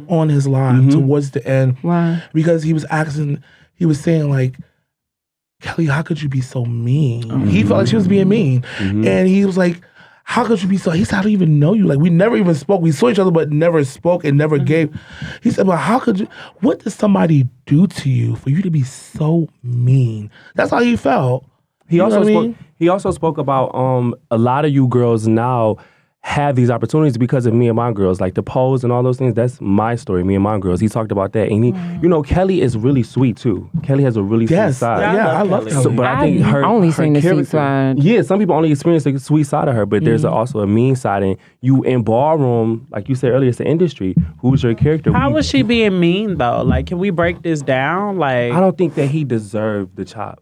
on his live towards the end. Why? Because he was saying like, Kelly, how could you be so mean? He felt like she was being mean. And he was like, how could you be so? He said, I don't even know you. Like, we never even spoke. We saw each other, but never spoke and never gave. He said, well, how could you? What did somebody do to you for you to be so mean? That's how he felt. He You know also what I spoke. mean? He also spoke about a lot of you girls now have these opportunities because of me and my girls, like the pose and all those things. That's my story, me and my girls. He talked about that, and he, Kelly is really sweet too. Kelly has a really sweet Yes. side. Yeah, I love Kelly. Kelly. So, but I think her only her seen the sweet character- side. Yeah, some people only experience the sweet side of her, but there's also a mean side. And you in ballroom, like you said earlier, it's the industry. Who's your character? How was she being mean though? Like, can we break this down? Like, I don't think that he deserved the chop.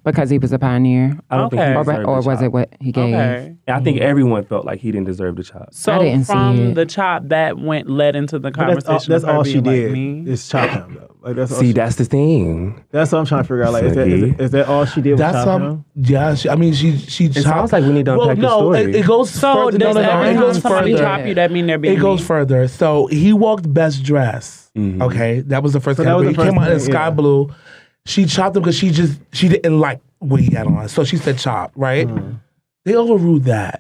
Because he was a pioneer? I don't think he Okay. deserved Or the was chop. it what he gave? okay. And I think everyone felt like he didn't deserve the chop. So I didn't see from it. the chop that led into the But conversation. that's of her all she being, like, did. mean? Is chop him though. Like that's That's the thing. That's what I'm trying to figure out. Like, is that all she did? That's yeah. She It sounds like we need to unpack the story. It goes further. No, it goes further. Chop you, that mean they're being It goes further. So he walked best dress. Okay, that was the first category. He came out in sky blue. She chopped him because she didn't like what he had on. So she said chop, right? They overruled that.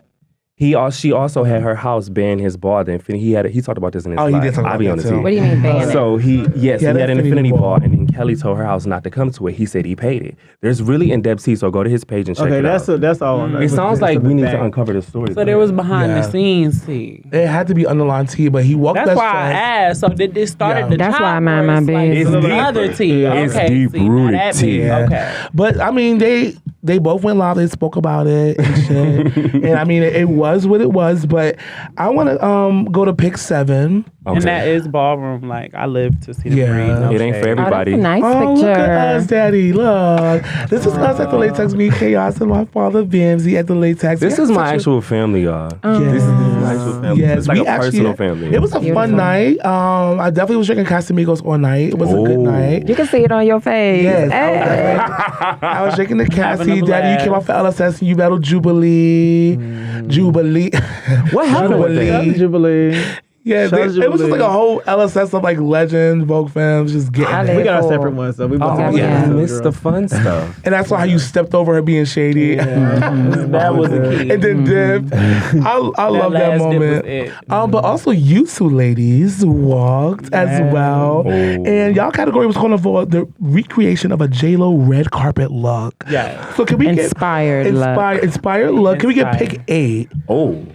She also had her house ban his ball. He talked about this in his live. He did talk about that too. What do you mean ban it? So he had an infinity ball, and then Kelly told her house not to come to it. He said he paid it. There's really in-depth tea, so go to his page and check it out. That's all. It sounds like we need to uncover the story. So there was behind the scenes tea. It had to be underlined tea, but he walked. That's why I asked. So did this start at the That's top? why I mind my business. It's other tea. It's Okay, deep-rooted tea. Okay. But I mean, they both went live. They spoke about it and shit. And I mean, it was what it was. But I want to go to pick 7. Okay. And that is ballroom. Like, I live to see the breed. No it ain't for everybody. Oh, that's a nice Oh, picture. look at us, Daddy. Look. This is us at the Latex. Me, Khoas, and my father, Bamzy, at the Latex. This is my actual family, y'all. This is my actual family. Yes, it's like a personal family. It was a fun night. I definitely was drinking Casamigos all night. It was a good night. You can see it on your face. Yes. Hey. I was drinking the Cassie. Daddy, you came off for LSS and you battled Jubilee. Jubilee. What happened with that? Jubilee. Yeah, it was just like a whole LSS of like legends, Vogue Femmes, just getting We got our separate ones, so we missed the fun stuff. And that's why how you stepped over her being shady. That was the key. And then dipped. I love that moment. But also you two ladies walked as well. And y'all category was calling for the recreation of a J-Lo red carpet look. Yeah. So can we Inspired look? Can we get pick 8? Oh.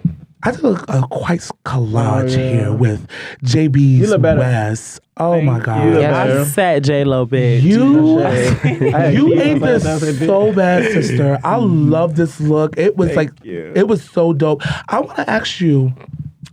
I did a quite collage here with Jaybiez West. Oh my God! I sat J-Lo, bitch. You ate this so bad, sister. I love this look. It was it was so dope. I want to ask you,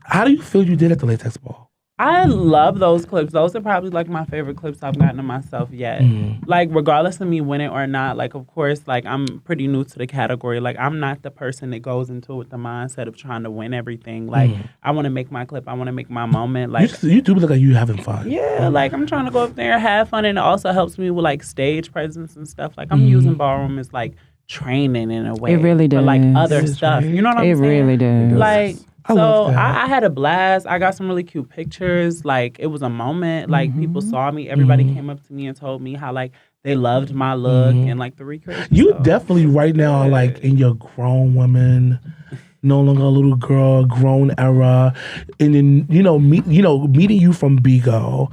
how do you feel you did at the Latex Ball? I love those clips. Those are probably like my favorite clips I've gotten of myself yet. Like regardless of me winning or not, like of course, like I'm pretty new to the category. Like I'm not the person that goes into it with the mindset of trying to win everything. Like I want to make my clip. I want to make my moment. Like you do look like you having fun. Yeah, like I'm trying to go up there, have fun, and it also helps me with like stage presence and stuff. Like I'm using ballroom as like training in a way. It really does. For like other stuff. You know what I'm saying? It really does. Like. So I had a blast. I got some really cute pictures. Like it was a moment. Like people saw me. Everybody came up to me and told me how like they loved my look and like the recreation. You definitely right now are like in your grown woman, no longer a little girl, grown era, and then meeting you from Bigo,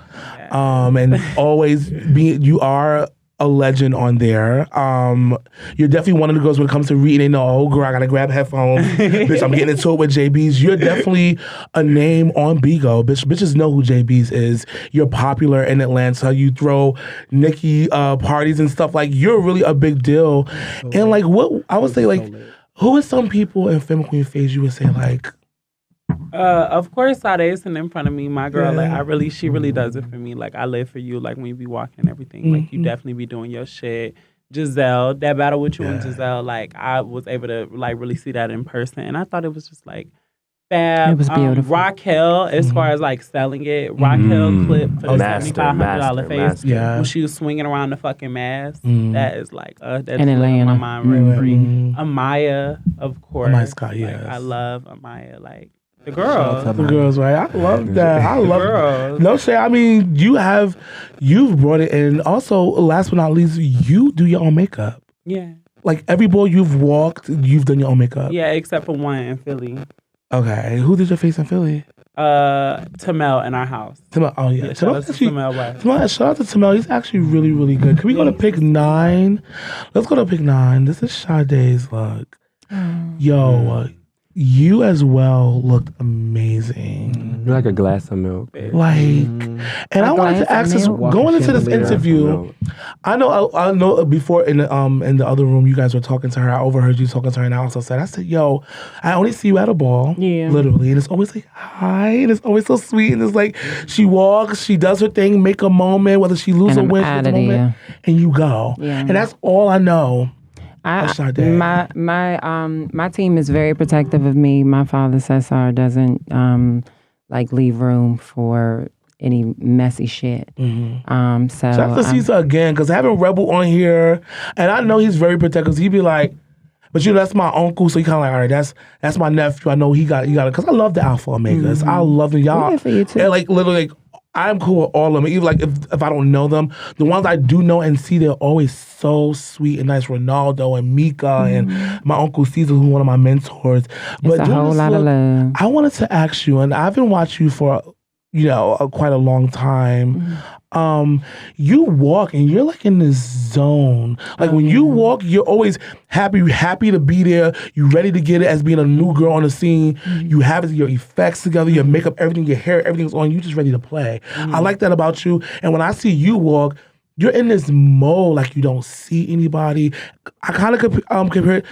and always you are a legend on there. You're definitely one of the girls when it comes to reading. They know, oh girl, I gotta grab headphones. Bitch, I'm getting into it with Jaybiez. You're definitely a name on Bigo. Bitches know who Jaybiez is. You're popular in Atlanta. You throw Nicki parties and stuff. Like you're really a big deal. And like what I would say, like who is some people in Femme Queen phase you would say like? Of course, Sade is sitting in front of me. My girl, like she really does it for me. Like I live for you. Like when you be walking and everything, like you definitely be doing your shit. Giselle, that battle with you and Giselle, like I was able to like really see that in person, and I thought it was just like fab. It was beautiful. Raquel, as far as like selling it, Raquel clip for the $7,500 face when she was swinging around the fucking mask. That is like that just blew my mind rent free. Amaya, of course. Amaya Scott, yes. Like, I love Amaya. Like. The girls. The girls, right? I love that. I love girls. No shit. I mean, you've brought it in. Also, last but not least, you do your own makeup. Yeah. Like every boy you've walked, you've done your own makeup. Yeah, except for one in Philly. Okay. Who did your face in Philly? Tamel in our house. Tamel, oh yeah. Shout out to Tamel West. Shout out to Tamel. He's actually really, really good. Can we go to pick 9? Let's go to pick 9. This is Sade's look. Yo, you as well looked amazing. You're like a glass of milk. Like, and I wanted to ask this, going into this interview, I know before in the other room you guys were talking to her. I overheard you talking to her, and I also said, yo, I only see you at a ball, literally, and it's always like hi, and it's always so sweet, and it's like she walks, she does her thing, make a moment, whether she loses or wins, and you go, and that's all I know. My team is very protective of me. My father Cesar doesn't like leave room for any messy shit. So Shout out to Caesar again, because having Rebel on here, and I know he's very protective, because he'd be like, but that's my uncle, so he kind of like, all right, that's my nephew. I know he got it, because I love the Alpha Omegas. I love them, y'all. Yeah, for you too. And like literally, like, I'm cool with all of them. Even like if I don't know them, the ones I do know and see, they're always so sweet and nice. Ronaldo and Mika and my uncle Caesar, who's one of my mentors. It's a whole lot of love. I wanted to ask you, and I've been watching you for quite a long time. You walk and you're like in this zone. Like when you walk, you're always happy to be there. You ready to get it as being a new girl on the scene. You have your effects together, your makeup, everything, your hair, everything's on. You just ready to play. I like that about you. And when I see you walk, you're in this mode like you don't see anybody. I kind of compare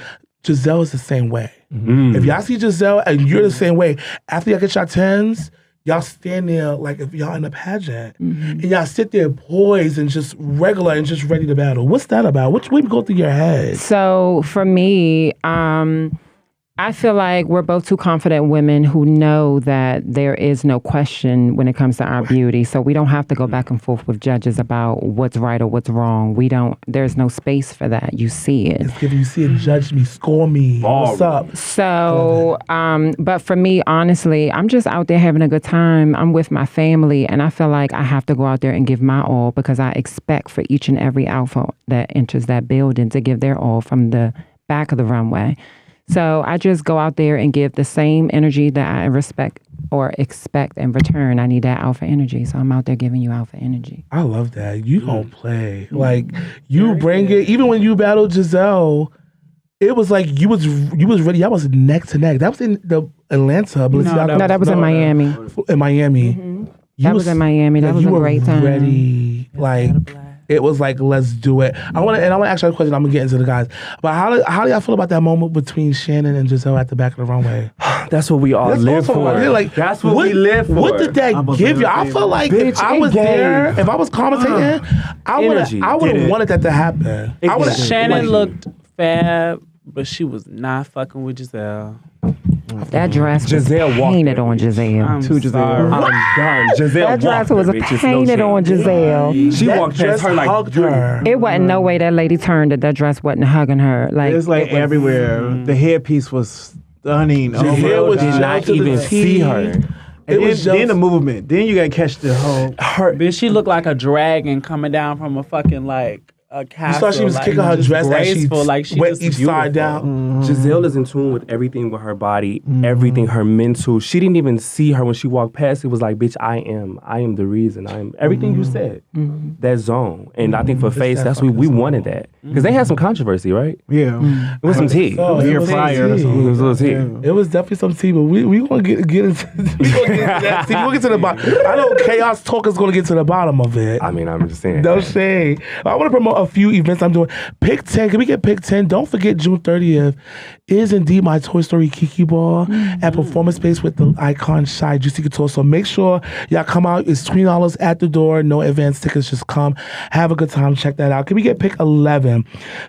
Giselle is the same way. If y'all see Giselle and you're the same way, after y'all get your 10s, y'all stand there like if y'all in a pageant. And y'all sit there poised and just regular and just ready to battle. What's that about? What go through your head? So for me, I feel like we're both two confident women who know that there is no question when it comes to our beauty. So we don't have to go back and forth with judges about what's right or what's wrong. There's no space for that. You see it. It's giving you see it, judge me, score me. What's up? So, but for me, honestly, I'm just out there having a good time. I'm with my family, and I feel like I have to go out there and give my all, because I expect for each and every alpha that enters that building to give their all from the back of the runway. So I just go out there and give the same energy that I respect or expect in return. I need that alpha energy. So I'm out there giving you alpha energy. I love that. You don't play. Like, you bring it. Even when you battled Giselle, it was like you was ready. I was neck to neck. That was in the Atlanta. No, that was in Miami. In Miami. That was in Miami. That was a great time. Ready. Like, it was like, let's do it. I want to ask you a question. I'm gonna get into the guys. But how do y'all feel about that moment between Shannon and Giselle at the back of the runway? That's what we all live for. Like, that's what we live for. What did that give you? I feel like if I was there, if I was commentating, I would have wanted that to happen. Shannon looked fab, but she was not fucking with Giselle. That dress was painted on Giselle. To Giselle. I'm done. Giselle that dress was painted on Giselle. She walked past her like hugged her. It wasn't no way that lady turned that dress wasn't hugging her. Like, it was like everywhere. The headpiece was stunning. Giselle did not even see her. And then the movement. Then you gotta catch the whole. Bitch, she looked like a dragon coming down from a fucking like a castle. You saw she was kicking her dress graceful, like she went just each side down. Giselle is in tune with everything with her body, everything, her mental. She didn't even see her when she walked past. It was like, bitch, I am the reason. I am everything you said. That zone. And I think for Face, that's what we wanted that. Because they had some controversy, right? Yeah. It was some tea. Year prior or something. It was a little tea. It was definitely some tea, but we gonna get into that. See, we'll get to the bottom. I know Chaos Talk is gonna get to the bottom of it. I mean, I'm just saying. No shade. I want to promote a few events I'm doing. Pick 10. Can we get Pick 10? Don't forget June 30th is indeed my Toy Story Kiki Ball at Performance Space with the icon Shy Juicy Couture. So make sure y'all come out. It's $20 at the door. No advance tickets. Just come. Have a good time. Check that out. Can we get Pick 11?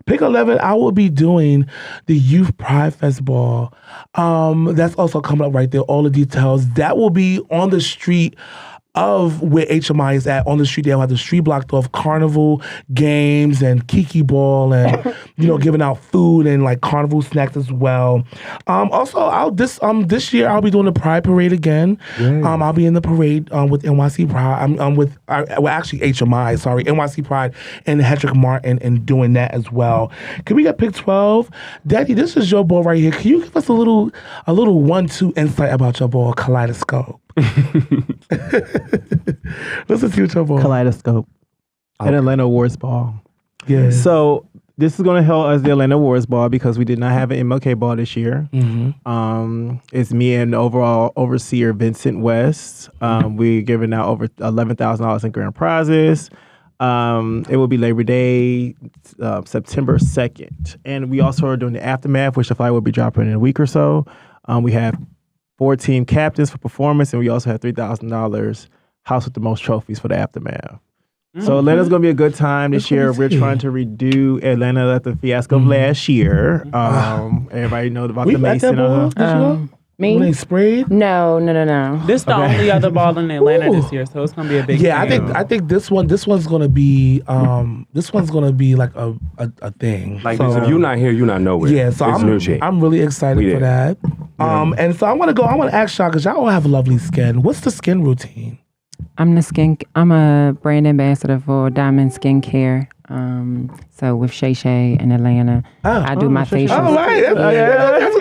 Pick 11, I will be doing the Youth Pride Fest Ball. That's also coming up right there. All the details. That will be on the street of where HMI is at. On the street, they'll have the street blocked off, carnival games and Kiki Ball and giving out food and like carnival snacks as well. Also, this year I'll be doing the Pride Parade again. I'll be in the parade with NYC Pride. I'm with actually HMI, sorry, NYC Pride and Hedrick Martin and doing that as well. Can we get Pick 12? Daddy, this is your ball right here. Can you give us a little 1-2 insight about your ball, Kaleidoscope? What's the future ball? Kaleidoscope. At Atlanta Awards Ball. Yeah. So this is going to help us the Atlanta Awards Ball because we did not have an MLK Ball this year. It's me and the overall overseer Vincent West. We're giving out over $11,000 in grand prizes. It will be Labor Day, September 2nd. And we also are doing the Aftermath, which the flight will be dropping in a week or so. We have 4 team captains for performance, and we also have $3,000 house with the most trophies for the Aftermath. So Atlanta's going to be a good time this year. We're trying to redo Atlanta after the fiasco of last year. Everybody knows about the Mason. Me? When they sprayed? No. This the only other ball in Atlanta this year, so it's gonna be a big. Yeah, thing. I think this one's gonna be like a thing. Like so, if you're not here, you're not nowhere. yeah, so I'm really excited for that. And so I want to ask y'all because y'all all have lovely skin. What's the skin routine? I'm a brand ambassador for Diamond Skincare. So with Shay Shay in Atlanta, I do my facials. Oh, right.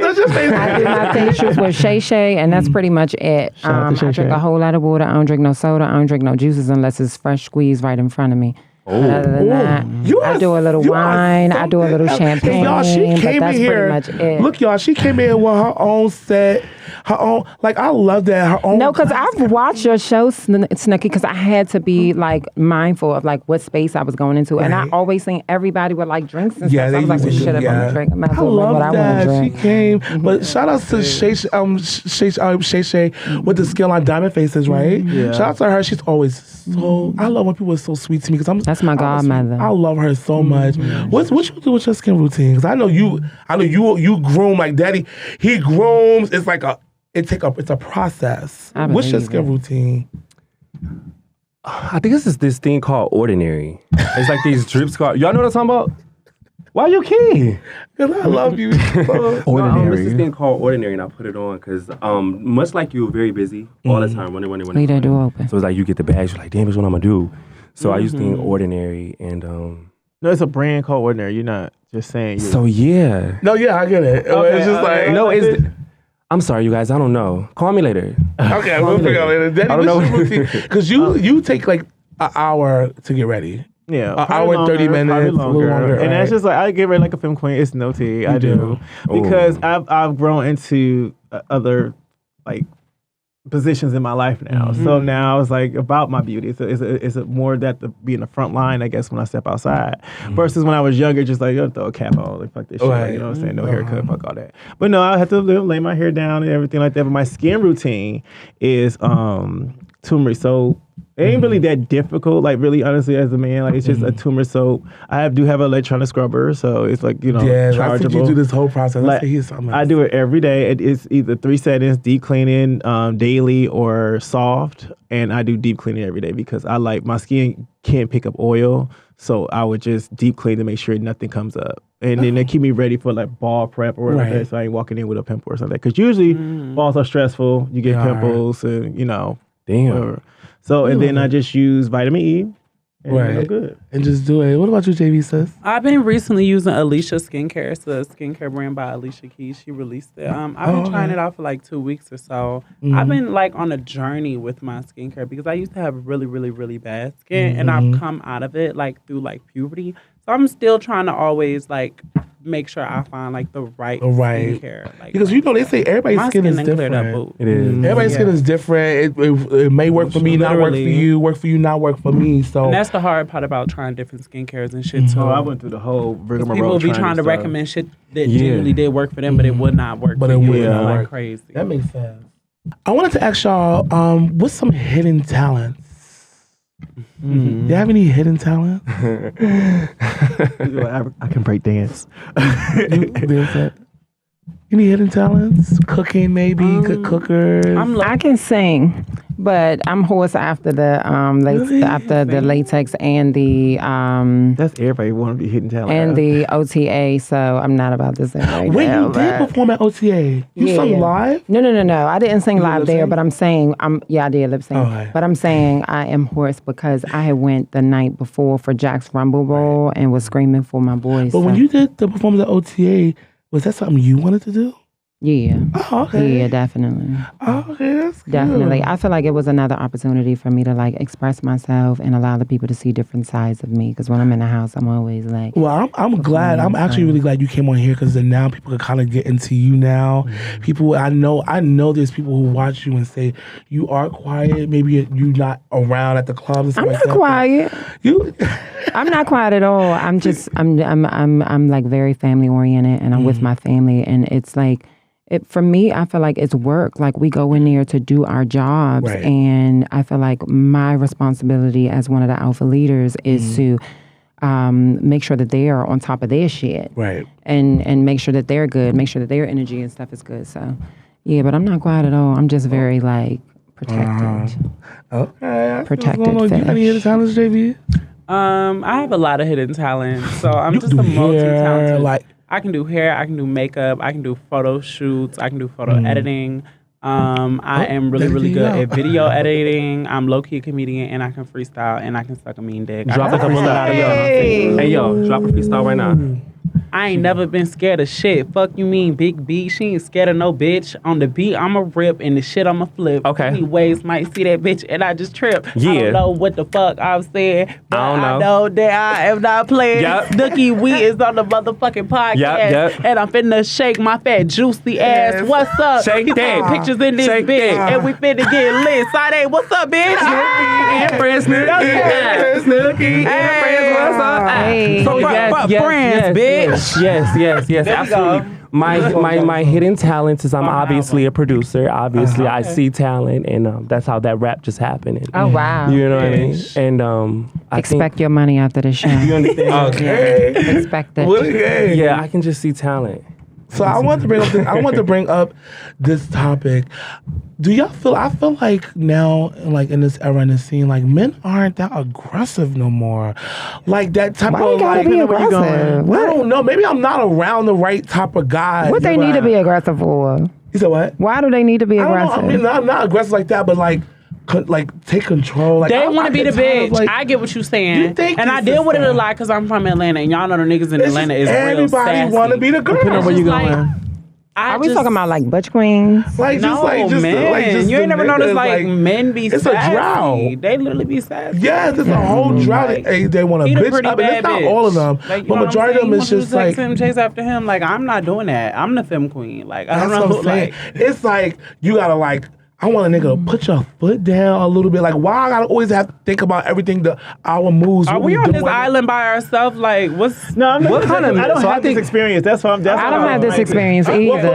That's your favorite. I do my facials with Shay Shay, and that's pretty much it. I drink a whole lot of water. I don't drink no soda. I don't drink no juices unless it's fresh squeezed right in front of me. But other than that, I do a little wine. I do a little champagne. Y'all, she came but that's in here. pretty much it. Look, y'all, she came in with her own set, her own. Like I love that. Her own. No, because I've watched your show, Snookie, because I had to be like mindful of like what space I was going into, and I always seen evereverybody with like drinks and stuff. So I was like, well, shit, if I'm gonna drink, I might as well drink what I want to drink. She came, but shout out to Shay Shay with the Skin Line Diamond Faces, right? Yeah. Shout out to her. She's always so. I love when people are so sweet to me because That's my godmother. I love her so much. What you do with your skin routine? Because I know you groom like daddy. He grooms. It's like it's a process. What's your skin routine? I think this thing called Ordinary. It's like these drips called. Y'all know what I'm talking about? Why you key? Because I love you. Ordinary. It's this thing called Ordinary, and I put it on because much like you're very busy all the time, running. Leave that door open. So it's like you get the bags, you're like, damn, it's what I'm gonna do. So I use the thing Ordinary, and No, it's a brand called Ordinary. You're not just saying. So yeah. No, yeah, I get it. Okay, It's just like No, I'm sorry, you guys. I don't know. Call me later. okay, we'll figure out later. Daddy, I don't what's know. your routine? Because you take like an hour to get ready. Yeah, An hour and 30 minutes, a little longer, and that's right? just like I get ready like a film queen. It's no tea. I do because I've grown into other like positions in my life now. So now it's like about my beauty. It's more that be in the front line, I guess, when I step outside. Versus when I was younger, just like, throw a cap on, like, fuck this shit. Right. You know what I'm saying? No haircut, fuck all that. But no, I have to lay my hair down and everything like that. But my skin routine is turmeric. So it ain't really that difficult, like really honestly as a man. Like it's just a turmeric soap. I do have an electronic scrubber, so it's like, Yeah, chargeable. I think you do this whole process. Like, I do it every day. It's either 3 settings, deep cleaning daily, or soft. And I do deep cleaning every day because I like my skin can't pick up oil. So I would just deep clean to make sure nothing comes up. And then they keep me ready for like ball prep or whatever. Right. So I ain't walking in with a pimple or something. Because usually balls are stressful. You get pimples and, Damn. whatever. So, and then I just use vitamin E. And I'm good. And just do it. What about you, Jaybiez, sis? I've been recently using Alicia Skincare. It's a skincare brand by Alicia Keys. She released it. I've been trying it out for like 2 weeks or so. I've been like on a journey with my skincare because I used to have really, really, really bad skin, and I've come out of it like through like puberty. So I'm still trying to always like make sure I find like the right skincare. Like, because they say everybody's skin is different. It is. Everybody's skin is different. It may work for me, not work for you. Work for you, not work for me. So and that's the hard part about trying different skincares and shit too. Oh, I went through the whole rigmarole. People be trying to recommend shit that genuinely did work for them, but it would not work. But for it you. would not Like work. crazy. That makes sense. I wanted to ask y'all, what's some hidden talents? Do you have any hidden talents? I can break dance. Any hidden talents? Cooking, maybe. Good cookers. I can sing, but I'm hoarse after the the latex and the That's everybody want to be hidden talent. and the OTA. So I'm not about to sing right Wait, now. you did perform at OTA? You sung live? No. I didn't sing live there, lip-sync? but I'm saying I did lip sync. Okay. But I'm saying I am hoarse because I had went the night before for Jack's Rumble Bowl and was screaming for my boys. But when you did the performance at OTA, was that something you wanted to do? Yeah. Oh, okay. Yeah, definitely. Oh, okay, that's good. Definitely. I feel like it was another opportunity for me to like express myself and allow the people to see different sides of me. Because when I'm in the house, I'm always like. Well, I'm glad. I'm actually really glad you came on here because then now people can kind of get into you now. People, I know there's people who watch you and say you are quiet. Maybe you're not around at the clubs and stuff I'm like not that. quiet. You. I'm not quiet at all. I'm just I'm like very family oriented and I'm with my family and it's like. For me, I feel like it's work. Like we go in there to do our jobs, and I feel like my responsibility as one of the alpha leaders is to make sure that they are on top of their shit, Right. and make sure that they're good, make sure that their energy and stuff is good. So, Yeah, but I'm not quiet at all. I'm just very like protected. Okay. Protected You got any hidden talents, Jaybiez? I have a lot of hidden talents, so I'm just do a hair, multi-talented. like- I can do hair, I can do makeup, I can do photo shoots, I can do photo editing. I am really, really good at video editing. I'm low-key a comedian, and I can freestyle, and I can suck a mean dick. Drop a couple out of yo. Hey, yo, drop a freestyle right now. I ain't never been scared of shit. Fuck you mean, Big B? She ain't scared of no bitch. On the beat, I'ma rip, and the shit I'ma flip. Okay. Anyways, might see that bitch, and I just trip. Yeah. I don't know what the fuck I'm saying, but I don't I know. know that I am not playing. Yup. Dookie Wheat is on the motherfucking podcast, Yup. and I'm finna shake my fat juicy ass. What's up? Shake You that. taking pictures in this Shake bitch, that. and we finna get lit. Sade, what's up, bitch? Friends, Snookie, Hey. friends, what's up? Hey. So friends, bitch. Yes, There we absolutely. go. My hidden talents is I'm obviously a producer. Obviously, I see talent, and that's how that rap just happened. And, Oh wow. you know what I mean? And I Expect your money after the show. think, you understand? Okay. Expect it. What a game. Yeah, I can just see talent. So I want to bring up this topic. Do y'all feel? I feel like now, like in this era in the scene, like men aren't that aggressive no more. Like that type Why you of gotta like. be Where you aggressive? going? I don't know. Maybe I'm not around the right type of guy. What they need to be aggressive for? You said what? Why do they need to be I don't know. aggressive? I mean, I'm not aggressive like that, but like take control. Like They I want to be the get tired of, bitch. like, I get what you're saying. You think and I it's deal with it a just, lot because I'm from Atlanta, and y'all know the niggas in it's Atlanta just is real everybody sassy. want to be the girl. Depending on where you Like, going. I Are we just- talking about like butch queens? Like No, man. You ain't never noticed like men be it's sassy. a drought. They literally be sassy. Yeah, there's a whole drought. Like, They want to He the bitch pretty up, and bad it's not bitch. all of them, Like, you but know what majority I'm of them saying? is You want just to like. text him, chase after him. Like, I'm not doing that. I'm the femme queen. Like, I That's don't what know. I'm saying. Like, It's like you gotta like. I want a nigga to put your foot down a little bit. Like, why I gotta always have to think about everything, our moves. are what we on this doing? island by ourselves? Like, what's No, I'm not. What kind of- I don't so I have this think- experience. That's why I'm. I don't have this experience Well, either.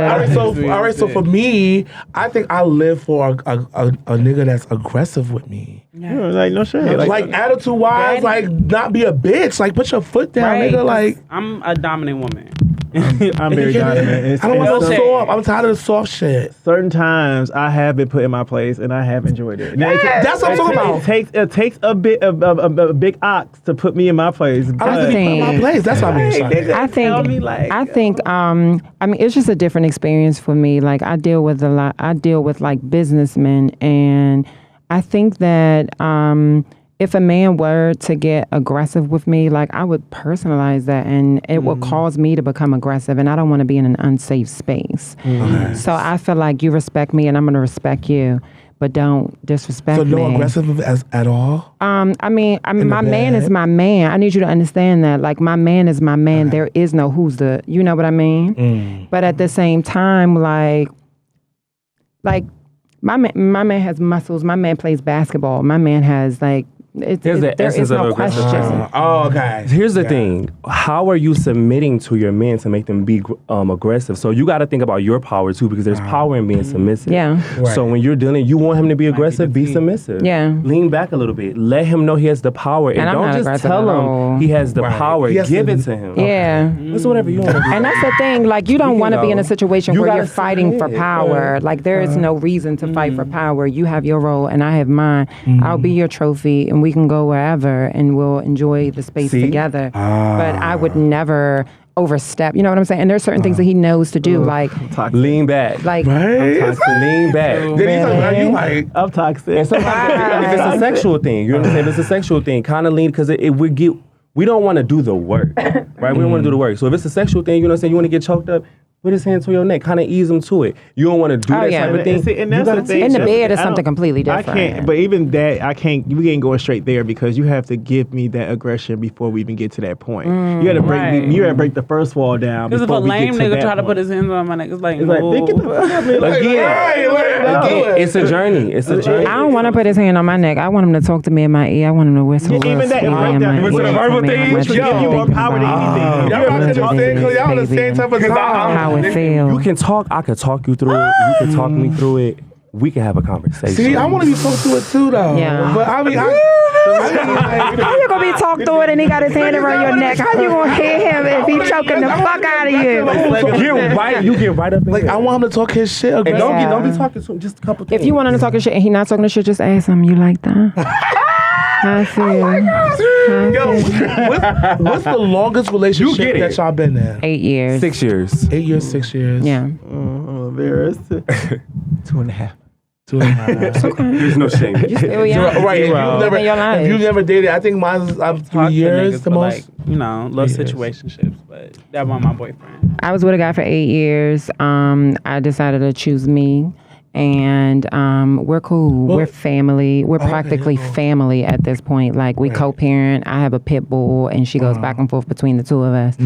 all right, so for me, I think I live for a nigga that's aggressive with me. Like no shit. Like attitude wise, like not be a bitch. Like put your foot down, right? nigga. Like I'm a dominant woman. I'm very dominant. I don't want no Okay. soft. I'm tired of the soft shit. Certain times I have been put in my place and I have enjoyed it. Now, That's what I'm talking about. It takes a bit of a big ox to put me in my place. I like to but- be put in my place. That's what I mean. Shawty. I think. Tell me, like, I think. I mean, it's just a different experience for me. Like I deal with like businessmen, and I think that if a man were to get aggressive with me, like I would personalize that, and it would cause me to become aggressive, and I don't want to be in an unsafe space. So I feel like you respect me, and I'm gonna respect you, but don't disrespect So me. no aggressive at all. I mean, my the man is bed? my man. I need you to understand that. Like, my man is my man. There is no who's the, you know what I mean? But at the same time, like my man has muscles. My man plays basketball. My man has like, Here's the there essence is of no aggressive. question. Oh, okay. Here's the Okay. thing. How are you submitting to your men to make them be aggressive? So you got to think about your power too, because there's power in being submissive. Yeah. Right. So when you're dealing, you want him to be aggressive, be defeat. submissive. Yeah. Lean back a little bit. Let him know he has the power. And I'm don't not just aggressive tell at him all. he has the Right. power. He has Give to- it to him. Yeah. It's whatever you want to do. And that's the thing, like you don't can want to be in a go. situation You where gotta you're fighting for submit. power. Like there is no reason to fight for power. You have your role and I have mine. I'll be your trophy and we can go wherever and we'll enjoy the space See? together. But I would never overstep. You know what I'm saying? And there's certain things that he knows to do, like Lean back. like Right? Lean back. Then he's like, now you like, I'm toxic. And sometimes if it's a sexual thing, you understand? If it's a sexual thing, kind of lean because we don't want to do the work, right? We don't want to do the work. So if it's a sexual thing, you know what I'm saying? You want to get choked up, put his hand to your neck, kind of ease him to it. You don't want to do that yeah. type of thing. And see, and You that's gotta the thing. in the Just- bed is I something don't- completely different. I can't, but even that, I can't. We ain't going straight there because you have to give me that aggression before we even get to that point. You got to break Right. me. You got to break the first wall down. Because if a before we lame get to nigga that try to point. put his hands on my neck, it's like, It's like, bitch, get the fuck out of me. Like, Again, it's a journey. It's a journey. I don't want to put his hand on my neck. I want him to talk to me in my ear. I want him to whistle. Yeah, even real that, sweet right in there. my With ear the and verbal tell me how things, much which he's give you more thinking power than about anything. y'all rocking the same, cause y'all on the same type of, cause how it feels. You can talk. I could talk you through it. You can talk me through it. We can have a conversation. See, I want to be close to it too, though. Yeah. But I mean, How you gonna be talked through it and he got his hand around your neck? How you gonna hear him if he choking the fuck out of you? You get right up in Like, there. I want him to talk his shit. And aggressive. don't be talking to him. Just a couple things. If you want him to talk his shit and he not talking his shit, just ask him. You like that? I feel. Yo, what's the longest relationship get it. that y'all been in? 8 years. 6 years. 8 years, 6 years. Yeah. There's 2.5. 2.5. There's no shame. You still young. Right. If In your life. if you've never dated, I think mine's 3 Talk to years niggas, the but, most. like, you know, little situationships, but that wasn't my boyfriend. I was with a guy for 8 years. I decided to choose me. And we're cool. We're family. We're practically family at this point. Like, we co-parent. I have a pit bull, and she goes back and forth between the two of us.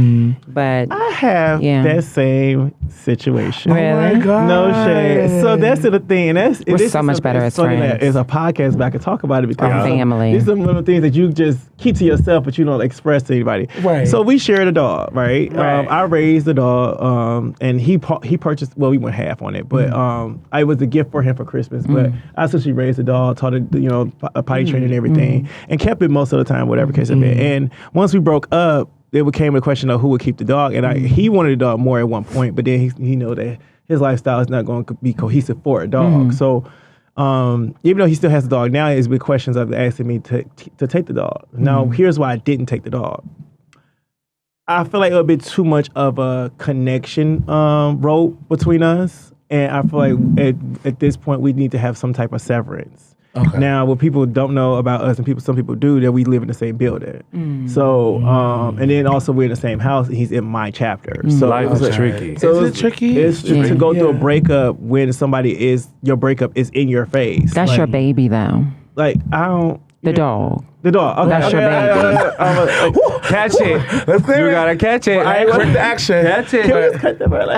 But I have that same situation. Really? Oh my God. No shade. So that's the thing. And We're so much better as friends. It's a podcast, but I can talk about it because Our family. These are some of the things that you just keep to yourself, but you don't express to anybody. Right. So we shared a dog, right? I raised the dog, and he purchased. Well, we went half on it, but I was a gift for him for Christmas. But I essentially raised the dog, taught it, potty training and everything, and kept it most of the time, whatever case it may be. And once we broke up, it became a question of who would keep the dog, and he wanted the dog more at one point, but then he know that his lifestyle is not going to be cohesive for a dog. So even though he still has the dog now, it's been questions of asking me to take the dog. Now, here's why I didn't take the dog. I feel like it would be too much of a connection rope between us. And I feel like at this point, we need to have some type of severance. Okay. Now, what people don't know about us, and some people do, that we live in the same building. So, and then also we're in the same house, and he's in my chapter. So life is tricky. So is it tricky? It's to go through a breakup when your breakup is in your face. that's your baby, though. Like, I don't. The dog. The dog. Okay, That's your baby. Catch it. Let's clear You it. gotta catch it. Quick the action. Catch it. Can we just cut that part?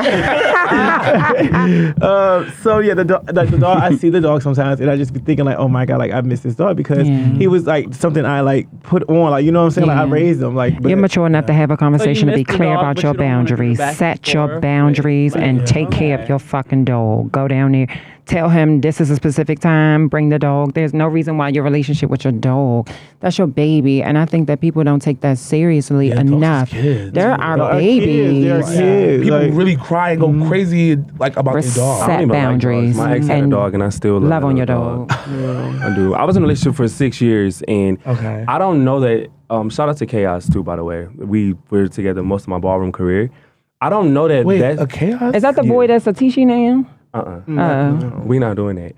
So yeah, the dog. I see the dog sometimes, and I just be thinking like, oh my god, like I miss this dog because he was like something I like put on, like you know what I'm saying. Like I raised him, like. You're mature enough to have a conversation to be miss the clear dog, about but your you don't wanna do boundaries. back and Set your forth. boundaries and take care of your fucking dog. Go down there. Tell him this is a specific time. Bring the dog. There's no reason why your relationship with your dog. That's your baby, and I think that people don't take that seriously enough. They're our babies. They're kids. People Like, really cry and go crazy like about their dog. Set I don't even like boundaries. dogs. My ex had a and dog, and I still love on your dog. dog. I do. I was in a relationship for 6 years, and Okay. I don't know that. Shout out to Khoas too, by the way. We were together most of my ballroom career. I don't know that. Wait, that's, a chaos? Is that the boy that's a Tishi now? we not doing that.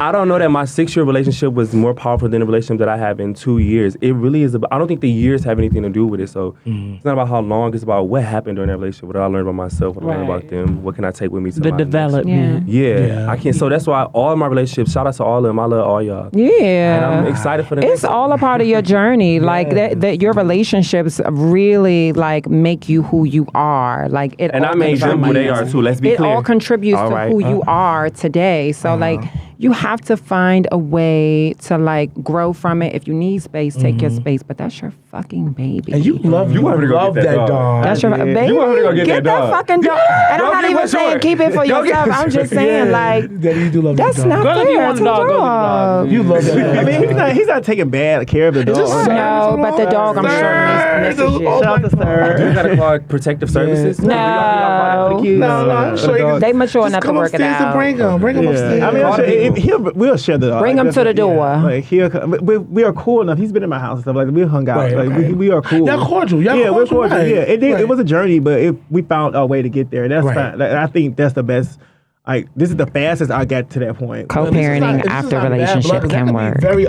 I don't know that my 6-year relationship was more powerful than the relationship that I have in 2 years. It really is about, I don't think the years have anything to do with it. So it's not about how long, it's about what happened during that relationship. What did I learn about myself? What did I learn about them? What can I take with me to The my development. Yeah, I can't. So that's why all my relationships, shout out to all of them. I love all y'all. Yeah. And I'm excited for the It's all a part of your journey. Like that your relationships really like make you who you are. Like it And all I made them who they are too. Let's be it clear. all contributes All to right. who you are today. So like you have to find a way to like grow from it. If you need space, take your space. But that's your fucking baby. And you love You want me to go love get that that dog. dog. That's your baby. You want me to go get that dog. fucking dog. And I'm Don't not get even one saying short. keep it for Don't get yourself. one I'm just short. saying like Daddy, you do love that's that dog. not Girl, if you fair want to a dog, go get a dog. dog. You love that dog. I mean, he's not taking bad care of the dog. just No, but the dog I'm sure misses you. Shout out to Sir. You gotta call it protective services. No. I'm sure you can- They mature just enough to come work it upstairs and out. bring him. Bring him upstairs. Yeah. I mean, we'll share the dog. Bring him to the door. Like he'll come. We are cool enough. He's been in my house and stuff. Like we hung out. Right, like okay. we are cool. Y'all cordial. Y'all Yeah, we're cordial, cordial. right. Yeah, Right. it was a journey, but we found our way to get there. That's Right. fine. Like, I think that's the best. Like this is the fastest I got to that point. Co-parenting after relationship can work. Be very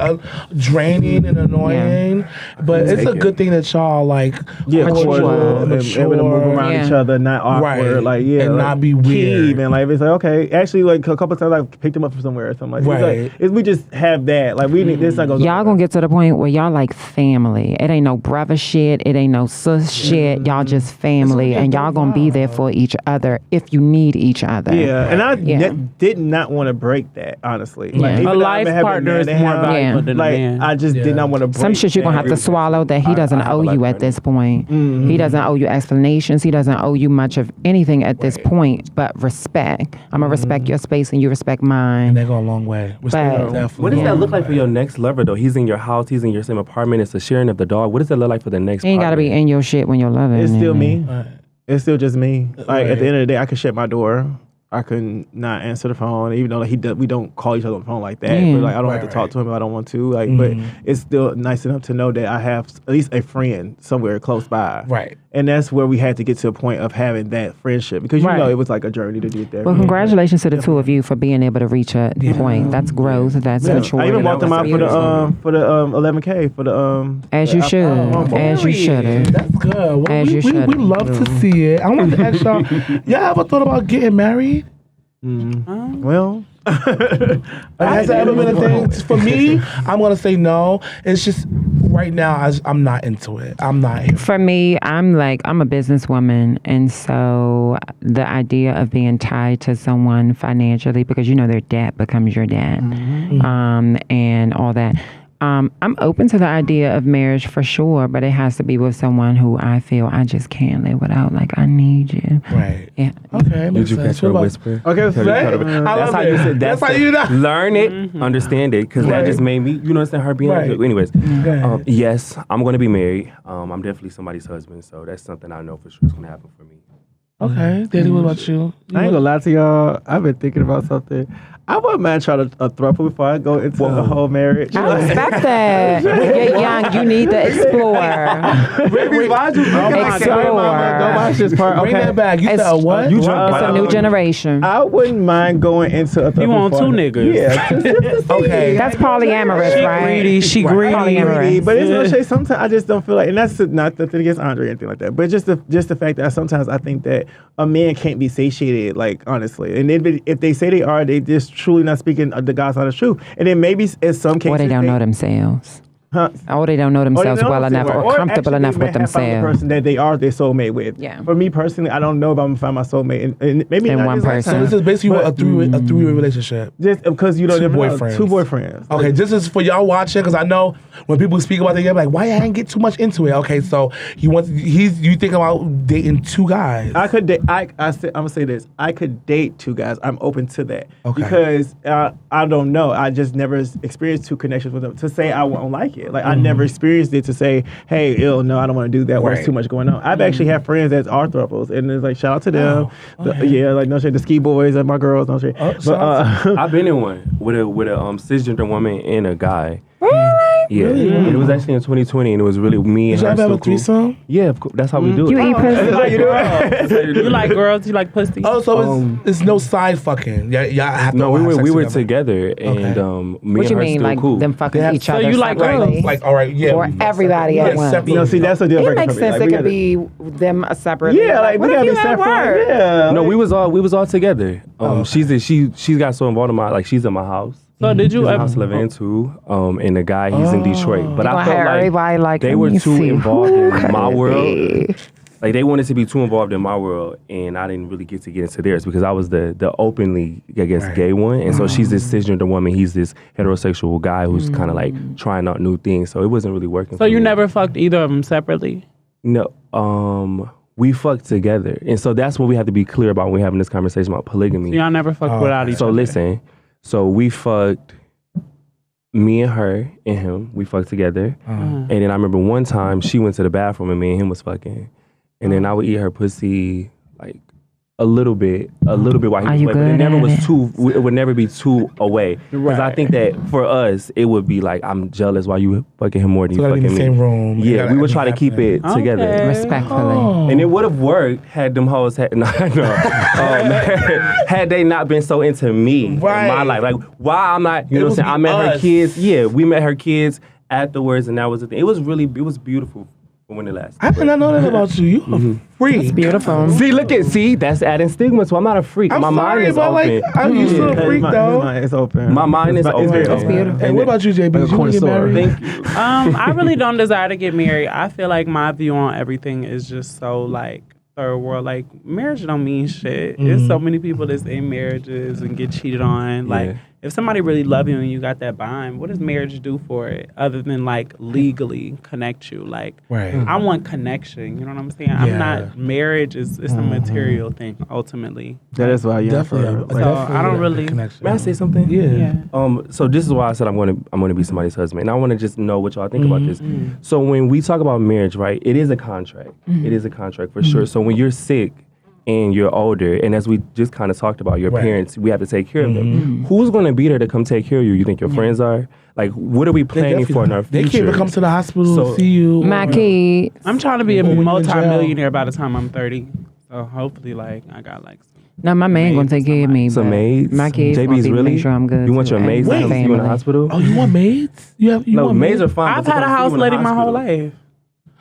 draining and annoying, but it's a good thing that y'all like cordial Mature. and able to move around Yeah. each other, not awkward. Right. Like yeah, And like, not be weird. Keep, and like it's like okay. Actually, like a couple times I picked him up from somewhere or something. Like, Right. we just have that. Like we need this. Not gonna Y'all gonna get to the point where y'all like family. It ain't no brother shit. It ain't no sis shit. Y'all just family, and y'all gonna be there for each other if you need each other. Yeah, and I Yeah. did not want to break that, honestly. Like, Yeah. even A though life I've been partner is having more a man valuable Yeah. than like, a man. I just did not want to break Some shit you're going to have to swallow that he doesn't I have owe a life you at partner. this point. He doesn't owe you explanations. He doesn't owe you much of anything at this point but respect. I'm going to respect your space and you respect mine. And they go a long way. Respect But- definitely What does go a that long look like for way. your next lover though? He's in your house, he's in your same apartment, it's the sharing of the dog. What does that look like for the next He ain't got to partner? be in your shit when you're loving. It's still me. Right. It's still just me. Like at the Right. end of the day, I could shut my door. I could not answer the phone, even though like, we don't call each other on the phone like that. Yeah. But like I don't have Right, to talk right. to him if I don't want to. Like, but it's still nice enough to know that I have at least a friend somewhere close by. Right. And that's where we had to get to a point of having that friendship because Right. it was like a journey to get there. Well, congratulations to the two of you for being able to reach a point. That's growth. That's Yeah. maturity. I even walked them out for the Beautiful. 11K for the As you should. As you should have. That's good. Well, As we you should. love to see it. I want to ask y'all, y'all ever thought about getting married? well. Has that ever been a thing? For me, I'm going to say no. It's just right now, I'm not into it. I'm not here. For me, I'm a businesswoman, and so the idea of being tied to someone financially, because their debt becomes your debt, and all that. I'm open to the idea of marriage for sure, but it has to be with someone who I feel I just can't live without. Like, I need you. Right. Yeah. Okay. Did Makes you sense. catch her What about- whisper? Okay, I love That's how it. you said That's how you know. learn it, understand it, because that Right. just made me, understand her being Right. like, anyways. Go ahead. Yes, I'm going to be married. I'm definitely somebody's husband, so that's something I know for sure is going to happen for me. Okay. Daddy, what about you? I ain't gonna lie to y'all. I've been thinking about something. I wouldn't mind trying a throuple before I go into a whole marriage. I respect that. You're young. You need to explore. Baby, why'd you Oh my sorry, mama. Don't watch this part. Bring Okay. that back. You said a what? You It's a new generation. I wouldn't mind going into a throuple. You want before- two niggas. Yeah. Okay. That's polyamorous, right? Greedy, she Right. greedy. Polyamorous. But it's no shade. Sometimes I just don't feel like, and that's not the thing against Andre or anything like that. But just the fact that sometimes I think that a man can't be satiated, like honestly. And if they say they are, they just truly not speaking the God's honest truth. And then maybe in some cases, Or they don't know themselves. Huh? Or they don't know Or they themselves don't well know enough themselves. or Or comfortable actually enough they with may have found the themselves. person that they are their soulmate with. Yeah. For me personally, I don't know if I'm gonna find my soulmate, and maybe In not one this person. So lifetime, this is basically but a three-way relationship. just because you don't Two never know. boyfriends. Two boyfriends. Okay, this is for y'all watching because I know when people speak about it, you're like, why I didn't get too much into it? Okay, so you think about dating two guys? I could date. I'm gonna say this. I could date two guys. I'm open to that Okay. because I don't know. I just never experienced two connections with them to say I won't like it. Like I Mm-hmm. never experienced it to say, hey, no, I don't want to do that. Or Right. there's too much going on. I've actually had friends that are throuples, and it's like shout out to them. Oh, okay. Yeah, like no shade, the ski boys and my girls, no shade. Oh, But shout out I've been in one with a cisgender woman and a guy. Really? Yeah, it was actually in 2020, and it was really me and Did her. y'all ever have a so cool. threesome? Yeah, of course. That's how we do You it. eat pussy? That's how you do it. You like girls? You like pussy? Oh, so it's no side fucking. Y'all have to No, all have we sex were together, and me What and you her mean, still like cool. them fucking They have- each So other you like separately? Like, all right, yeah. Or everybody at once? separately. No, see, that's a deal It breaker makes for me. sense. Like, It we could gotta- be them separately. Yeah, like what we if gotta you be at separate. work? Yeah. No, like- we was all together. She got so involved in she's in my house. So did She's you in ever? house 11 too. And the guy he's in Detroit. But You I gonna felt have like everybody like, they let were me too see, involved who in my could it world. be? Like they wanted to be too involved in my world, and I didn't really get into theirs because I was the openly, I guess, gay one, and so she's this cisgender woman. He's this heterosexual guy who's kind of like trying out new things. So it wasn't really working. So for you me. never fucked either of them separately? No. We fucked together, and so that's what we have to be clear about when we're having this conversation about polygamy. Y'all never fucked without each So other. listen, so we fucked, me and her and him, we fucked together. And then I remember one time she went to the bathroom and me and him was fucking. And then I would eat her pussy like a little bit while he Are was you away. But it good never at was it? it would never be too away. Because I think that for us, it would be like, I'm jealous while you fucking him more than So you gotta be fucking in the me. same room. You Yeah, gotta we would be try to keep happening. it together. Okay. Respectfully. And it would have worked had them hoes had had they not been so into me in my Right. life. Like why I'm not, you know what I'm was saying? I met her us. kids. Yeah, we met her kids afterwards, and that was the thing. It was beautiful for when it lasted. I did not know that about you. You a freak. Beautiful. See, that's adding stigma. So I'm not a freak. I'm My sorry, mind is but open. like, you still a freak though. It's open. My mind is open. very It's beautiful. Hey, what about you, Jaybiez? You want to get married? Thank you. I really don't desire to get married. I feel like my view on everything is just so like third world. Like, marriage don't mean shit. There's so many people that's in marriages and get cheated on. Like, if somebody really love you and you got that bond, what does marriage do for it other than like legally connect you? Like, I want connection. You know what I'm saying? I'm not. Marriage is a material thing ultimately. That is why, Definitely. So I don't really. Connection. May I say something? Yeah. So this is why I said I'm going to be somebody's husband, and I want to just know what y'all think about this. So when we talk about marriage, right? It is a contract. It is a contract for sure. So when you're sick and you're older, and as we just kind of talked about, your parents, we have to take care of them. Who's going to be there to come take care of you? You think your friends are? Like, what are we planning for in our future? They can't even come to the hospital to see you. My kids. I'm trying to be a multi-millionaire by the time I'm 30. So hopefully, like, I got like. No, my man gonna take care of me. Some maids? My kids Jaybiez, gonna be really? make sure I'm good. You want your too. maids And to my come see you in the family. hospital? Oh, you want maids? No, maids are fine. I've had a house lady my whole life.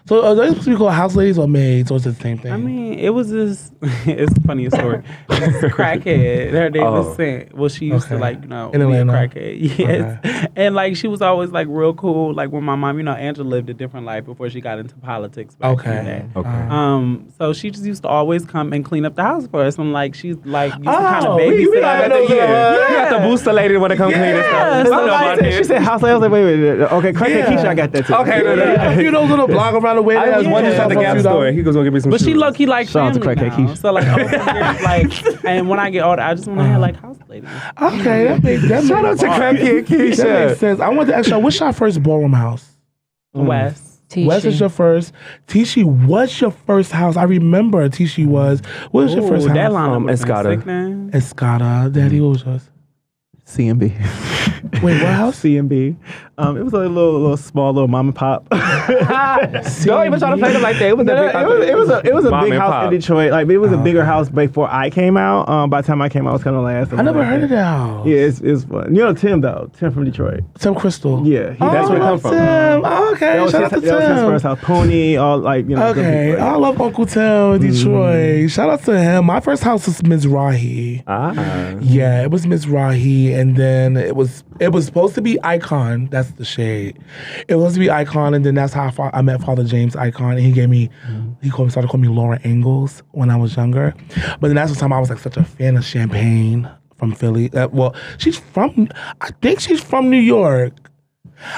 So are they supposed to be called house ladies or maids, or is it the same thing? I mean, it was this. It's a funny story. This crackhead. Her name was Scent. Well, she used to like, you know, In be a Atlanta. crackhead. Yes, and like she was always like real cool. Like when my mom, you know, Angela lived a different life before she got into politics. Back in the day. So she just used to always come and clean up the house for us. And like she's like used to kind of babysit. You got the booster lady want to come clean and stuff. So I know like, about this. She said house. I was like, wait. Okay, crackhead Keisha, I got that too. Okay, no. A few of those little blog around the way. I was one just at the Gap store. He goes gonna give me some. but she shoes. low key like Shout out to family Crackhead now. Keisha. So like, over the years, like, and when I get older, I just want to have like house ladies. Okay, that makes Shout out to Crackhead that makes Keisha. sense. I want to ask y'all, what's your first ballroom house? West. West is your first. Tishi, what's your first house? I remember Tishi was. What was your first house? That line Escada. Escada. Daddy, what was yours? CMB. Wait, what house? CMB. It was a little small little mom and pop. Don't even try to play them like that. It was It was a Mom big and house pop. in Detroit. Like it was a bigger house before I came out. By the time I came out, I was kind of last. I never heard of that house. Yeah, it's fun. You know Tim though. Tim from Detroit. Tim Crystal. Yeah, that's where he come from. Tim. Oh, okay, That was, shout out to that was his Tim. first house. Pony, all like you know. good Okay, people, I love Uncle Tim in Detroit. Shout out to him. My first house was Ms. Rahi. Yeah, it was Ms. Rahi, and then it was supposed to be Icon. That's the shade. It was to be Icon, and then that's how I met Father James Icon, and he gave me, started calling me Laura Ingalls when I was younger. But then that's the time I was like such a fan of Champagne from Philly. Well, I think she's from New York.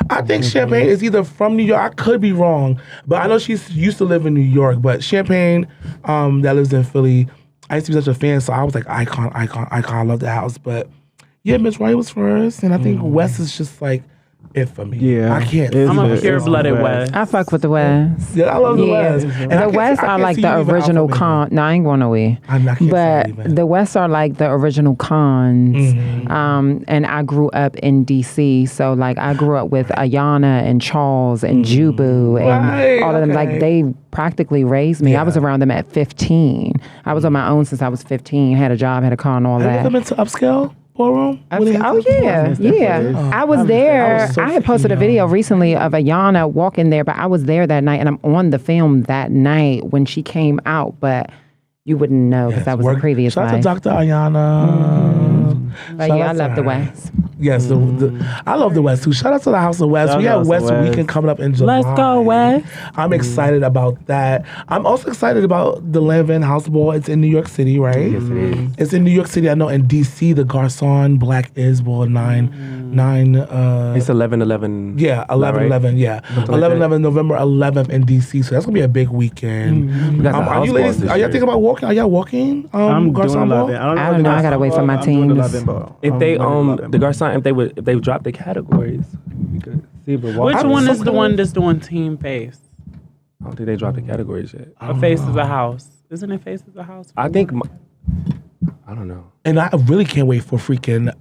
I think Champagne is either from New York. I could be wrong, but I know she used to live in New York. But Champagne, that lives in Philly, I used to be such a fan, so I was like, Icon. I love the house. But yeah, Miss Wright was first, and I think West is just like it for me. Yeah, I can't. it's I'm a good. pure-blooded West. I fuck with the West. Yeah, I love the Yeah. West. And I The can't- West I are can't like see the you leaving original Alpha con. No, I ain't going away. I can't see But you leaving. the West are like the original cons. And I grew up in DC. So like I grew up with Ayana and Charles and Jubu and Right, all of them. okay. Like they practically raised me. Yeah. I was around them at 15. I was on my own since I was 15. Had a job, had a car and all Have you that. ever been to Upscale Ballroom? Oh yeah. I was there. I was so I had posted a video recently of Ayana walking there, but I was there that night, and I'm on the film that night when she came out. But you wouldn't know because that was the previous Shout out to life. Dr. Ayana. But Shout yeah, I out to love the her. West. Yes, I love the West too. Shout out to the House of West. Shout We out have to West West. Weekend coming up in July. Let's go, West. I'm excited about that. I'm also excited about the Lanvin House Ball. It's in New York City, right? Yes, it is. It's in New York City. I know in DC, the Garçon Black Is Ball 9. It's 11/11. Yeah, 11/11. Yeah, like 11/11, November 11th in DC. So that's gonna be a big weekend. We got the Are house you balls ladies? this Are y'all year. thinking about walking? Are y'all walking? I'm doing Garçon Ball? 11. I don't know. I gotta wait for my I'm doing teams. 11 ball. If I'm they doing 11 the ball. Garçon, if they drop the categories, we could see if it walks. Which I'm one so is the one that's doing Team Face? I don't think they dropped the categories yet. A Face is a House. Isn't it Face is a House? I think. I don't know. And I really can't wait for freaking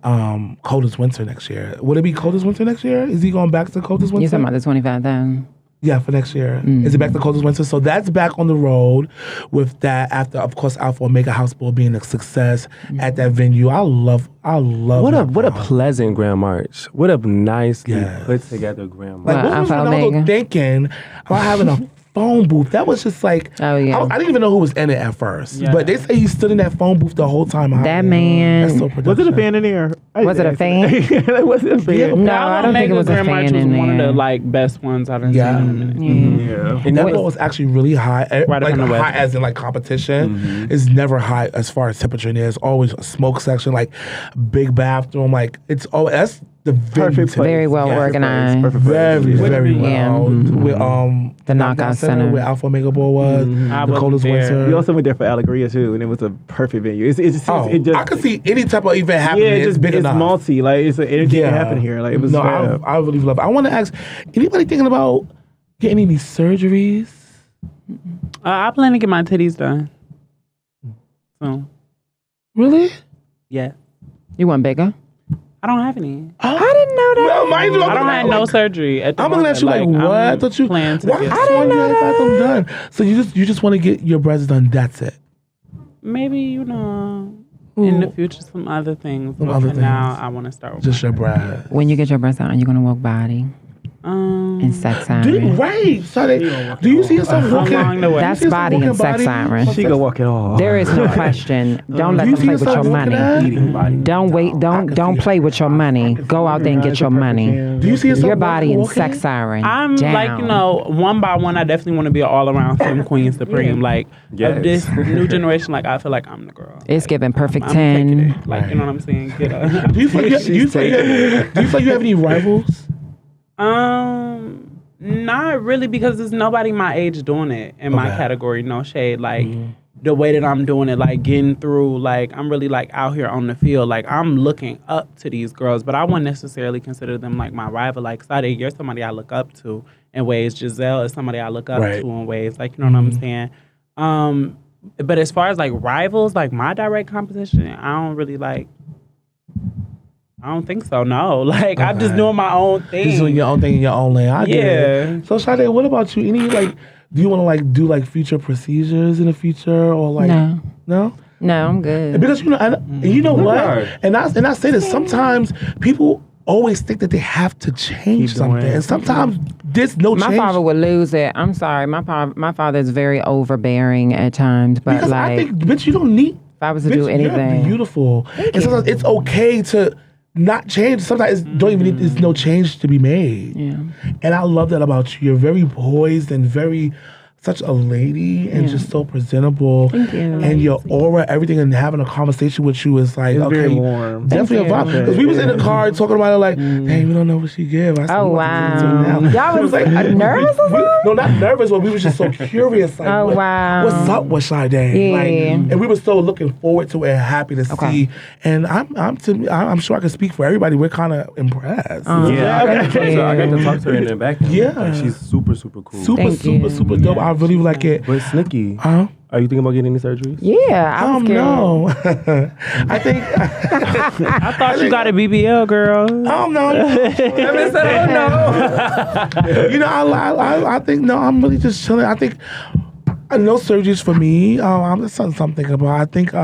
Coldest Winter next year. Would it be Coldest Winter next year? Is he going back to Coldest Winter? You're talking about the 25,000. Yeah, for next year. Is it back to Coldest Winter? So that's back on the road with that after, of course, Alpha Omega House Ball being a success at that venue. I love What a that. pleasant Grand March. What a nicely Yes. put together Grand Like, March. what was Alpha Ronaldo Omega. thinking about having a phone booth. That was just like, Oh, yeah. I didn't even know who was in it at first. Yeah. But they say he stood in that phone booth the whole time. That man. That's so Was it a production. fan in there? Was it a fan? Was it a fan? No, I don't think it was a Grand March fan was in one of there. the like best ones I've seen Yeah. in a minute. Yeah. And that one was actually really high. Right like up in the high west. as in like competition. It's never high as far as temperature in there. It's always a smoke section, like big bathroom. Like it's that's the Perfect place. Very well organized. Perfect place. Very, very Yeah. well. With The Knockout Center. where Alpha Omega Ball was, I the wasn't coldest there. winter. We also went there for Alegria too, and it was a perfect venue. It just I could see any type of event happening. yeah, It's big it's enough. multi. Like it's an energy that happen here. Like it was. No, I really love it. I want to ask anybody thinking about getting any surgeries? I plan to get my titties done. So Really? yeah, You want bigger? I don't have any. I didn't know that. Well, mind you, I don't have no surgery. At the I'm looking at you like, moment. what? I'm Thought you? plan to Why? get I didn't know that. Them done. So you just want to get your breasts done? That's it. maybe in the future some other things. But other for now, things. I want to start with Just your breasts. When you get your breasts out, you're gonna walk body and sex siren. Right. Sade, do you see yourself walking? along the way. That's do you see yourself body and walking sex siren. She gonna walk it all. There is no question. Don't let Do you them see play with yourself your walking money. that? Don't wait. Don't play with your money. Go out there and get your money. Do you see yourself Your body and walking? sex siren. I'm down. like, one by one, I definitely want to be an all around femme queen supreme. Like, Yes. of this new generation, like, I feel like I'm the girl. It's giving perfect I'm taking 10. it. Like, you know what I'm saying? Get up. Do you feel like you have any rivals? Not really, because there's nobody my age doing it in my Okay. category. No shade. Like, the way that I'm doing it, like getting through, like I'm really like out here on the field. Like I'm looking up to these girls, but I wouldn't necessarily consider them like my rival. Like Sade, you're somebody I look up to in ways. Giselle is somebody I look up Right. to in ways. Like, you know what I'm saying? But as far as like rivals, like my direct competition, I don't really like. I don't think so. No, like I'm just doing my own thing. Just doing your own thing in your own lane. I get Yeah. it. So Sade, what about you? Any like, do you want to like do like future procedures in the future or like no? No, I'm good. Because and you know what? Right. And I say this sometimes people always think that they have to change Keep doing something, it. and sometimes there's no My change. father would lose it. I'm sorry. My father is very overbearing at times, but because I like think, bitch, you don't need. if I was to Bitch, do anything, you're beautiful, and sometimes it's okay to not change. Sometimes it's don't even need, there's no change to be made. yeah. And I love that about you. You're very poised and very such a lady and just so presentable. Thank you. And your aura, everything, and having a conversation with you is like, It's okay, very warm. definitely a Thank vibe. you. Because we was in the car talking about it like, hey, we don't know what she give. I said, Oh, we want to wow. do it now. Y'all It was like, nervous or no, not nervous, but we was just so curious. Like, Oh, wow. What's up with Sade? Yeah. Like, and we were so looking forward to it and happy to see. And I'm sure I can speak for everybody. We're kind of impressed. Yeah, I got thank to talk to her in the back. Yeah. Like, she's super, super cool. Super, Thank super, you. super dope. I really like it. But Snooki, Huh? are you thinking about getting any surgeries? Yeah, I was scared. No. I think. I thought you got a BBL, girl. Oh no. You know, I think no. I'm really just chilling. I think. No surgeries for me. That's something I'm thinking about. I think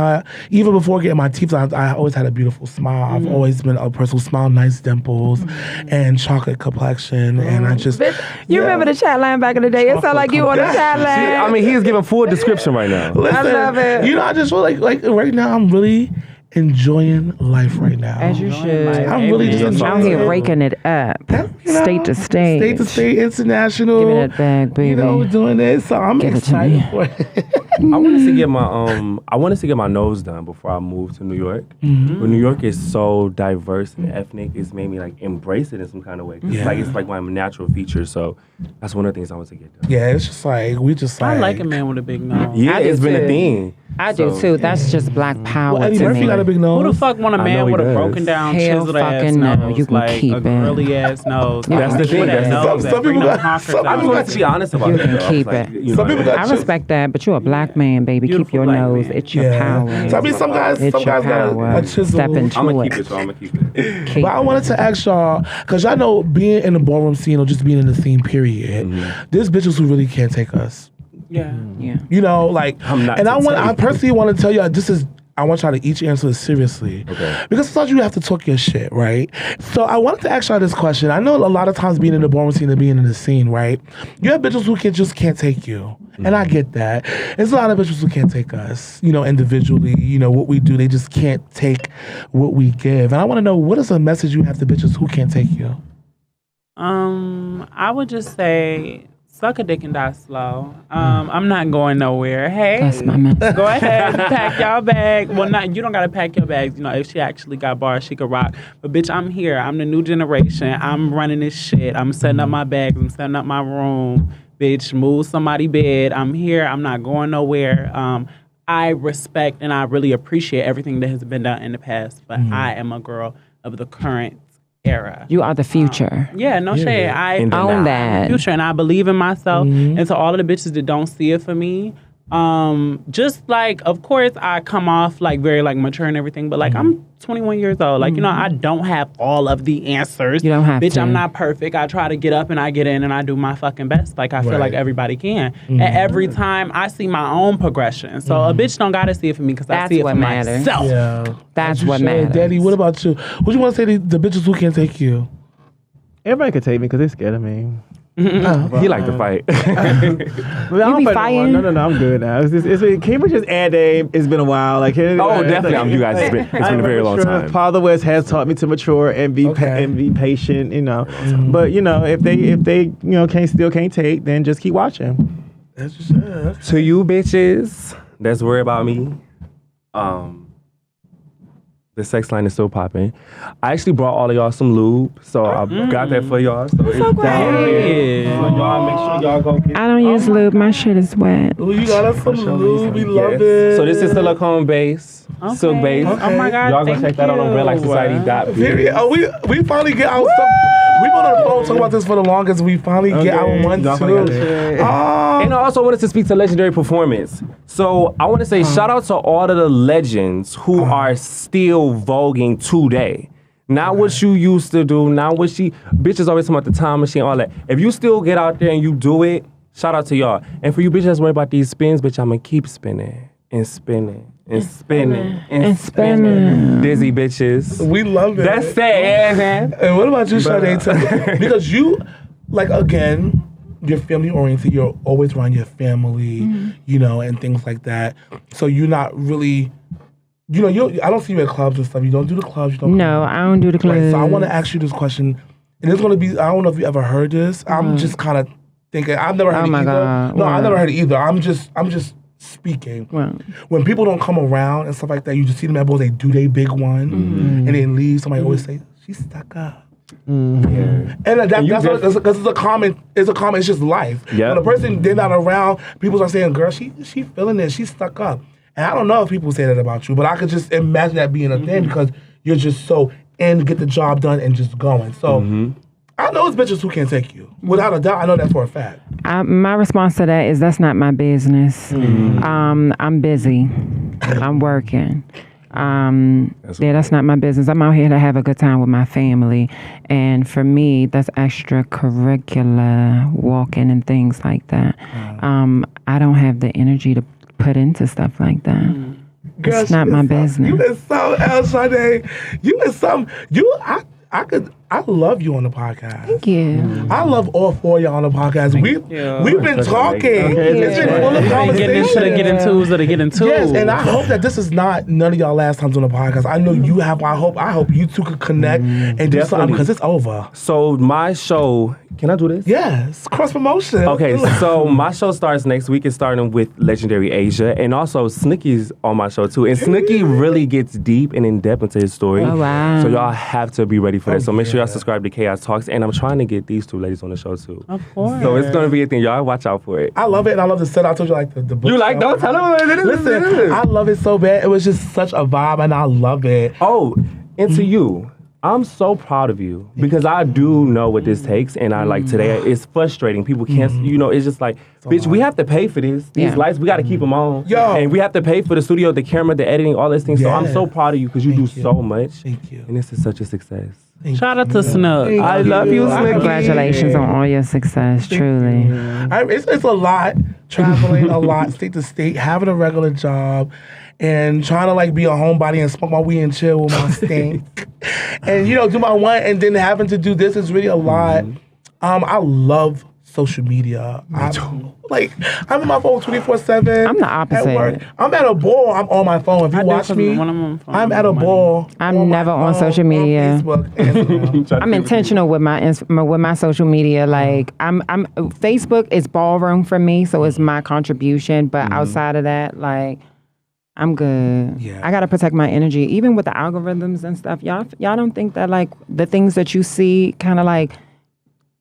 even before getting my teeth, I always had a beautiful smile. I've always been a person who smiled, nice dimples, and chocolate complexion. And I just You remember the chat line back in the day? It sounded like you on the chat line. I mean, he is giving full description right now. Listen, I love it. You know, I just feel like right now I'm really enjoying life right now. As you should. I'm really just Amen. enjoying Out here it. raking it up, You know, state to state. State to state, international. Give me that bag, baby. You know, doing it. So I'm Give it to excited me. for it. I wanted to get my nose done before I moved to New York. Mm-hmm. But New York is so diverse and ethnic. It's made me like embrace it in some kind of way. It's like my natural feature. So that's one of the things I want to get done. Yeah, it's just like we just like. I like a man with a big nose. Yeah, I do it's been too. a thing. I do So, too. That's just black power Well, Eddie to Murphy me. got a big nose. Who the fuck want a I know man he with a does. broken down, Hell chiseled ass fucking no. nose, You can like keep a it. girly ass nose? That's the thing. That nose Some that bring people them got- conquer some I just people wanted to be honest about You it. can though. I was keep like, it. you know, Some people got I respect that, but you're a black man, baby. Keep Beautiful your black nose. man. It's your power. So I mean, some guys It's your got power. a chisel. Step into I'm gonna it. keep it. So I'm gonna keep it. Keep But I wanted to ask y'all, because y'all know being in the ballroom scene or just being in the scene, period, there's bitches who really can't take us. Yeah. Yeah. You know, like, I'm not and to I take. personally want to tell y'all, I want y'all to each answer this seriously. Okay. Because sometimes you have to talk your shit, right? So I wanted to ask y'all this question. I know a lot of times being in the boardroom scene and being in the scene, right? You have bitches who just can't take you. And I get that. There's a lot of bitches who can't take us, individually, what we do. They just can't take what we give. And I want to know, what is a message you have to bitches who can't take you? I would just say, suck a dick and die slow. I'm not going nowhere. Hey, That's my message. go ahead, pack y'all bag. Well, you don't gotta pack your bags. If she actually got bars, she could rock. But bitch, I'm here. I'm the new generation. I'm running this shit. I'm setting up my bags. I'm setting up my room. Bitch, move somebody's bed. I'm here. I'm not going nowhere. I respect and I really appreciate everything that has been done in the past. But I am a girl of the current era. You are the future. Yeah, no shade. I own that. Future, and I believe in myself. And to all of the bitches that don't see it for me, just like, of course, I come off like very like mature and everything, but like I'm 21 years old. Like, I don't have all of the answers. You don't have Bitch, to. I'm not perfect. I try to get up and I get in and I do my fucking best. Like, I feel like everybody can. And every time I see my own progression. So a bitch don't gotta see it for me because I That's see it what for matters. myself. Yeah. That's As you what should. matters. Daddy, what about you? What you want to say to the bitches who can't take you? Everybody could take me because they're scared of me. He like to fight. But I don't be fight fighting? No, I'm good now. Can we just add that it's been a while? Like, definitely. You guys, it's been a very long time. Father West has taught me to mature and be patient. But if they can't take, then just keep watching. That's just it. To you bitches that's worried about me, the sex line is still popping. I actually brought all of y'all some lube, so I got that for y'all. So it's down here. So y'all make sure y'all go get I don't use lube. My shit is wet. Oh, you got us some lube. We love Yes. it. So this is silicone base, silk base. Oh my God. Y'all go thank check that out on you. redlightsociety.biz. Oh, we finally get our stuff. We've been on the phone talking about this for the longest. We finally get our one Y'all too. finally got it. And I also wanted to speak to Legendary Performance. So I want to say shout out to all of the legends who are still voguing today. Not what you used to do, not what bitches always talking about the time machine, all that. If you still get out there and you do it, shout out to y'all. And for you bitches that's worried about these spins, bitch, I'm going to keep spinning and spinning and spinning and spinning. Dizzy bitches. We love it. That's it, yeah, man. And what about you, Sade? Because you, like, again, you're family oriented. You're always around your family, and things like that. So you're not really, I don't see you at clubs and stuff. You don't do the clubs. You don't. No, I don't do the clubs. Right, so I want to ask you this question, and it's going to be, I don't know if you ever heard this. I'm just kind of thinking, I've never heard it either. God. No, I never heard it either. I'm just speaking. When people don't come around and stuff like that, you just see them at balls, they do their big one, and then leave. Somebody always say, she's stuck up. And that's because it's a common, it's just life. Yeah. When a person, they're not around, people are saying, girl, she feeling it, she's stuck up. And I don't know if people say that about you, but I could just imagine that being a thing because you're just so in, get the job done and just going. So I know it's bitches who can't take you. Without a doubt, I know that for a fact. My response to that is that's not my business. I'm busy. I'm working. That's not my business. I'm out here to have a good time with my family. And for me, that's extracurricular walking and things like that. I don't have the energy to put into stuff like that. Girl, it's not my business. You is so Sade. You is some. I love you on the podcast. Thank you. I love all four of y'all on the podcast. We've been talking. It's been full of conversation. Get into. Yes, and I hope that this is not none of y'all last times on the podcast. I know you have. I hope you two could connect and do something because it's over. So my show, can I do this? Yes, cross promotion. Okay, so my show starts next week. It's starting with Legendary Asia, and also Snookie's on my show too. And Snookie really gets deep and in depth into his story. Oh, wow. So y'all have to be ready for that. So make sure y'all subscribe to Chaos Talks, and I'm trying to get these two ladies on the show too. Of course. So it's gonna be a thing. Y'all watch out for it. I love it, and I love the set. I told you like the book. You like? Don't tell them what it is. Listen, I love it so bad. It was just such a vibe, and I love it. Oh, and to you, I'm so proud of you because I do know what this takes, and I like today. It's frustrating. People can't, it's just like, bitch, we have to pay for this. These lights, we got to keep them on. Yo. And we have to pay for the studio, the camera, the editing, all these things. So I'm so proud of you because you do so much. Thank you. And this is such a success. Shout out to Snook. I love you, Snooki. Congratulations on all your success, truly. It's a lot, traveling a lot, state to state, having a regular job. and trying to like be a homebody and smoke my weed and chill with my stink. And do my one, and then having to do this is really a lot. I love social media. I'm on my phone 24/7. I'm the opposite. At work. I'm at a ball. I'm on my phone. If you watch me, I'm at a ball. I'm never on social media. Facebook, Instagram. I'm intentional with my social media. Like I'm Facebook is ballroom for me, so it's my contribution. But outside of that, like I'm good. Yeah. I gotta protect my energy, even with the algorithms and stuff. Y'all don't think that like the things that you see kind of like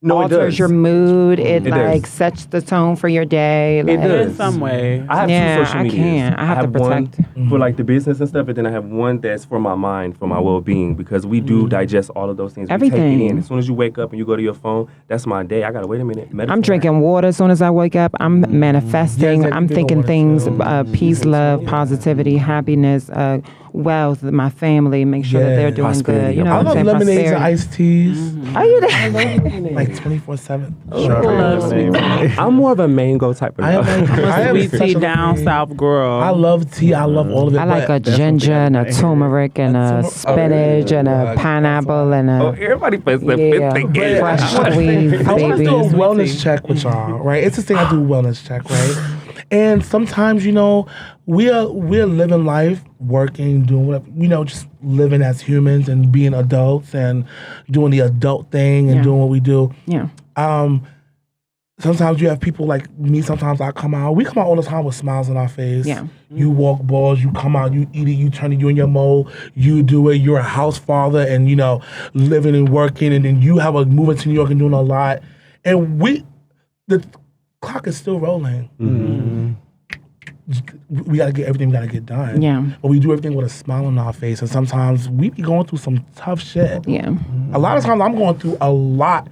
alters your mood. It like does. sets the tone for your day. Like, It does. In some way. I have two social medias. I can't. I have to protect. one for like the business and stuff, and then I have one that's for my mind, for my well-being, because we do digest all of those things. Everything. We take it in. As soon as you wake up and you go to your phone, that's my day. I gotta wait a minute. Meditate. I'm drinking water as soon as I wake up. I'm manifesting. Yes, I'm you thinking water things, too. peace, love, positivity, happiness, wealth, my family, make sure that they're doing Prosperity. good. You know I what I'm love saying? lemonades and Prosperity. iced teas. Are you there? Like 24/7. I'm more of a mango type of I am Sweet such tea a down fan. south girl. I love tea. I love all of it. I like a but ginger and a turmeric and a spinach and a pineapple and Oh, a everybody plays the yeah, fifth thing. fresh squeeze, I want to baby. do a wellness check with y'all, right? It's this thing I do wellness check, right? And sometimes, we're living life, working, doing whatever, just living as humans and being adults and doing the adult thing and Yeah. doing what we do. Yeah. Sometimes you have people like me. Sometimes I come out. We come out all the time with smiles on our face. Yeah. You walk balls. You come out. You eat it. You turn it. You in your mode. You do it. You're a house father, and living and working, and then you have a moving to New York and doing a lot. And the clock is still rolling. We gotta get everything we gotta get done. Yeah. But we do everything with a smile on our face, and sometimes we be going through some tough shit. Yeah. A lot of times I'm going through a lot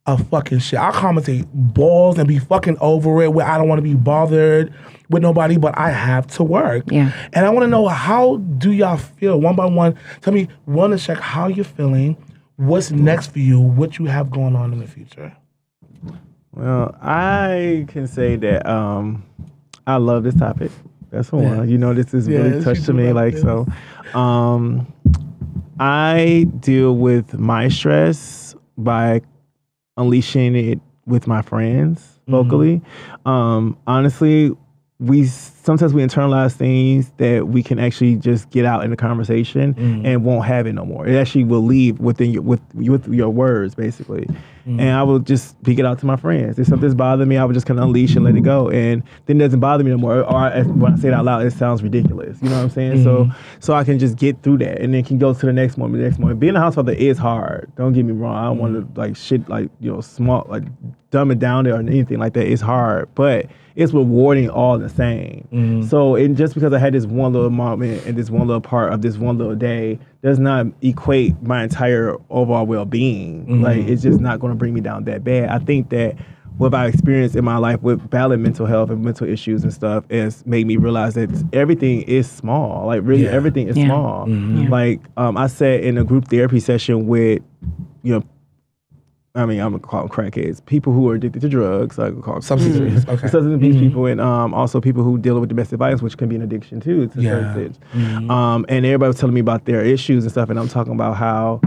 of fucking shit. I commentate balls and be fucking over it where I don't want to be bothered with nobody, but I have to work. Yeah. And I want to know, how do y'all feel? One by one, tell me, one, to check how you're feeling, what's next for you, what you have going on in the future. Well, I can say that I love this topic. That's one. This is really touched to me. Like, so I deal with my stress by unleashing it with my friends vocally. Honestly, sometimes we internalize things that we can actually just get out in the conversation and won't have it no more. It actually will leave within with your words, basically. And I will just speak it out to my friends. If something's bothering me, I would just kind of unleash and let it go. And then it doesn't bother me no more. Or when I say it out loud, it sounds ridiculous. You know what I'm saying? So I can just get through that and then can go to the next moment. Being a householder is hard. Don't get me wrong. I don't want to like shit like, small, like dumb it down there or anything like that. It's hard, but it's rewarding all the same. So just because I had this one little moment and this one little part of this one little day does not equate my entire overall well-being. Like, it's just not going to bring me down that bad. I think that what I've experienced in my life with battling mental health and mental issues and stuff has made me realize that everything is small. Like, really, everything is small. Like, I sat in a group therapy session with, I'm gonna call them crackheads, people who are addicted to drugs. I could call them Substance abuse. Okay. substance abuse people, and also people who deal with domestic violence, which can be an addiction too, to certain extent. And everybody was telling me about their issues and stuff, and I'm talking about how,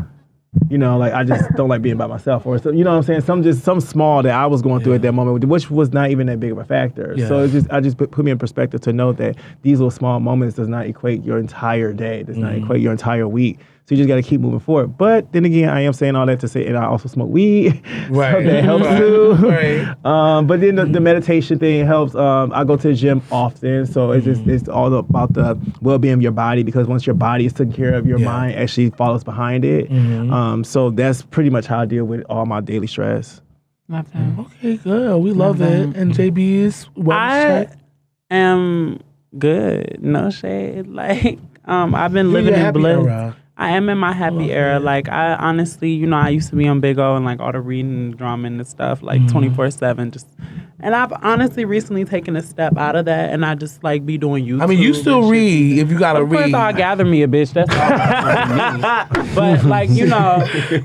like, I just don't like being by myself, or some, what I'm saying, some small that I was going through at that moment, which was not even that big of a factor. So I just put me in perspective to know that these little small moments does not equate your entire day, does not equate your entire week. So you just got to keep moving forward. But then again, I am saying all that to say, and I also smoke weed, Right. so that helps too. Right. But then the meditation thing helps. I go to the gym often, so it's all about the well-being of your body, because once your body is taken care of, your mind actually follows behind it. So that's pretty much how I deal with all my daily stress. Love that. Okay, good. We love it. And Jaybiez, I am good. No shade. Like, I've been living in bliss. Era. I am in my happy era. Like, I honestly, I used to be on Big O and like all the reading and drumming and stuff, like 24/7. And I've honestly recently taken a step out of that, and I just like be doing YouTube. I mean, you still read if you gotta read. Of course, I'll gather me a bitch. That's all. But like,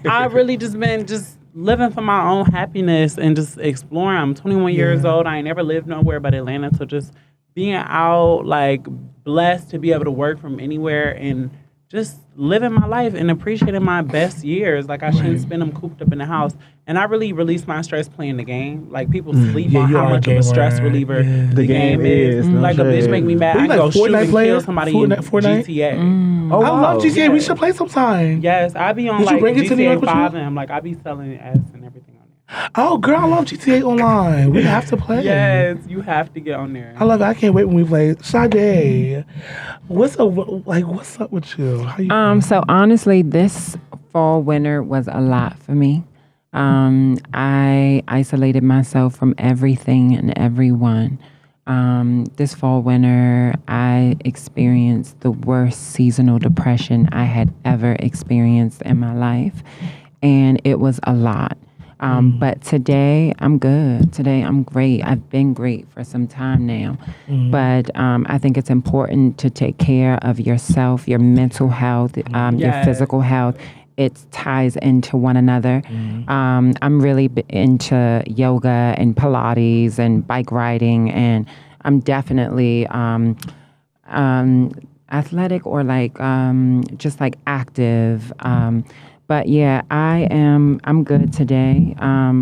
I've really just been living for my own happiness and just exploring. I'm 21 years old. I ain't never lived nowhere but Atlanta, so just being out, like blessed to be able to work from anywhere and just living my life and appreciating my best years. Like I shouldn't spend them cooped up in the house. And I really release my stress playing the game. Like people sleep on how much of a stress reliever the game is. No like shade. a bitch make me mad. I go shoot and kill somebody in GTA. Oh, I love GTA. Yeah. We should play sometime. Yes, I be on Did you like bring it to New York GTA with 5 you? and I'm like, I be selling ass and everything on there. Oh, girl, I love GTA Online. We have to play. Yes, you have to get on there. I love it. I can't wait when we play. Sade, what's up with you? How you So honestly, this fall winter was a lot for me. I isolated myself from everything and everyone. This fall winter, I experienced the worst seasonal depression I had ever experienced in my life, and it was a lot. But today, I'm good. Today, I'm great. I've been great for some time now. But I think it's important to take care of yourself, your mental health, your physical health. It ties into one another. I'm really into yoga and Pilates and bike riding, and I'm definitely athletic or like just like active. But yeah, I'm good today.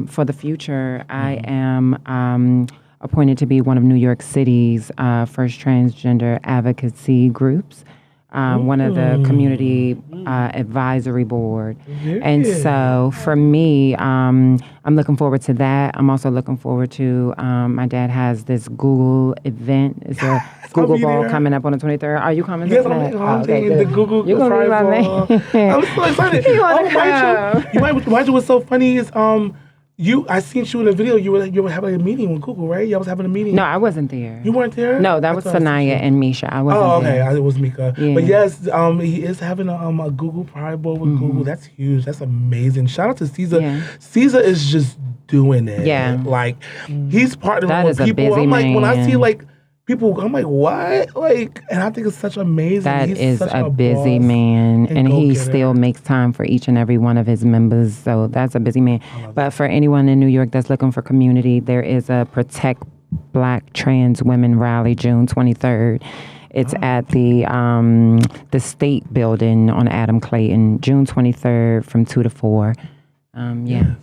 For the future, I am appointed to be one of New York City's first transgender advocacy groups. One of the community advisory board. And so for me, I'm looking forward to that. I'm also looking forward to, my dad has this Google event. It's a Google Ball coming up on the 23rd. Are you coming to Yes, that? I'm taking the Google You're gonna be my Pride man. Ball. I'm so excited. You wanna come? Mind you, what's so funny is I seen you in a video. You were having a meeting with Google, right? Y'all was having a meeting. No, I wasn't there. You weren't there? No, that was Sanaya and Misha. I wasn't Oh, okay. there. It was Mika. Yeah. But yes, he is having a Google Pride Bowl with Google. That's huge. That's amazing. Shout out to Caesar. Yeah. Caesar is just doing it. Yeah. Like he's partnering That with is a people. busy I'm like, when I man. see like people, I'm like, what? Like, and I think it's such amazing. That He's is such a busy boss man, and he go-getter. still makes time for each and every one of his members. So that's a busy man. But for anyone in New York that's looking for community, there is a Protect Black Trans Women rally June 23rd. It's at the State Building on Adam Clayton, June 23rd from 2 to 4. Yeah.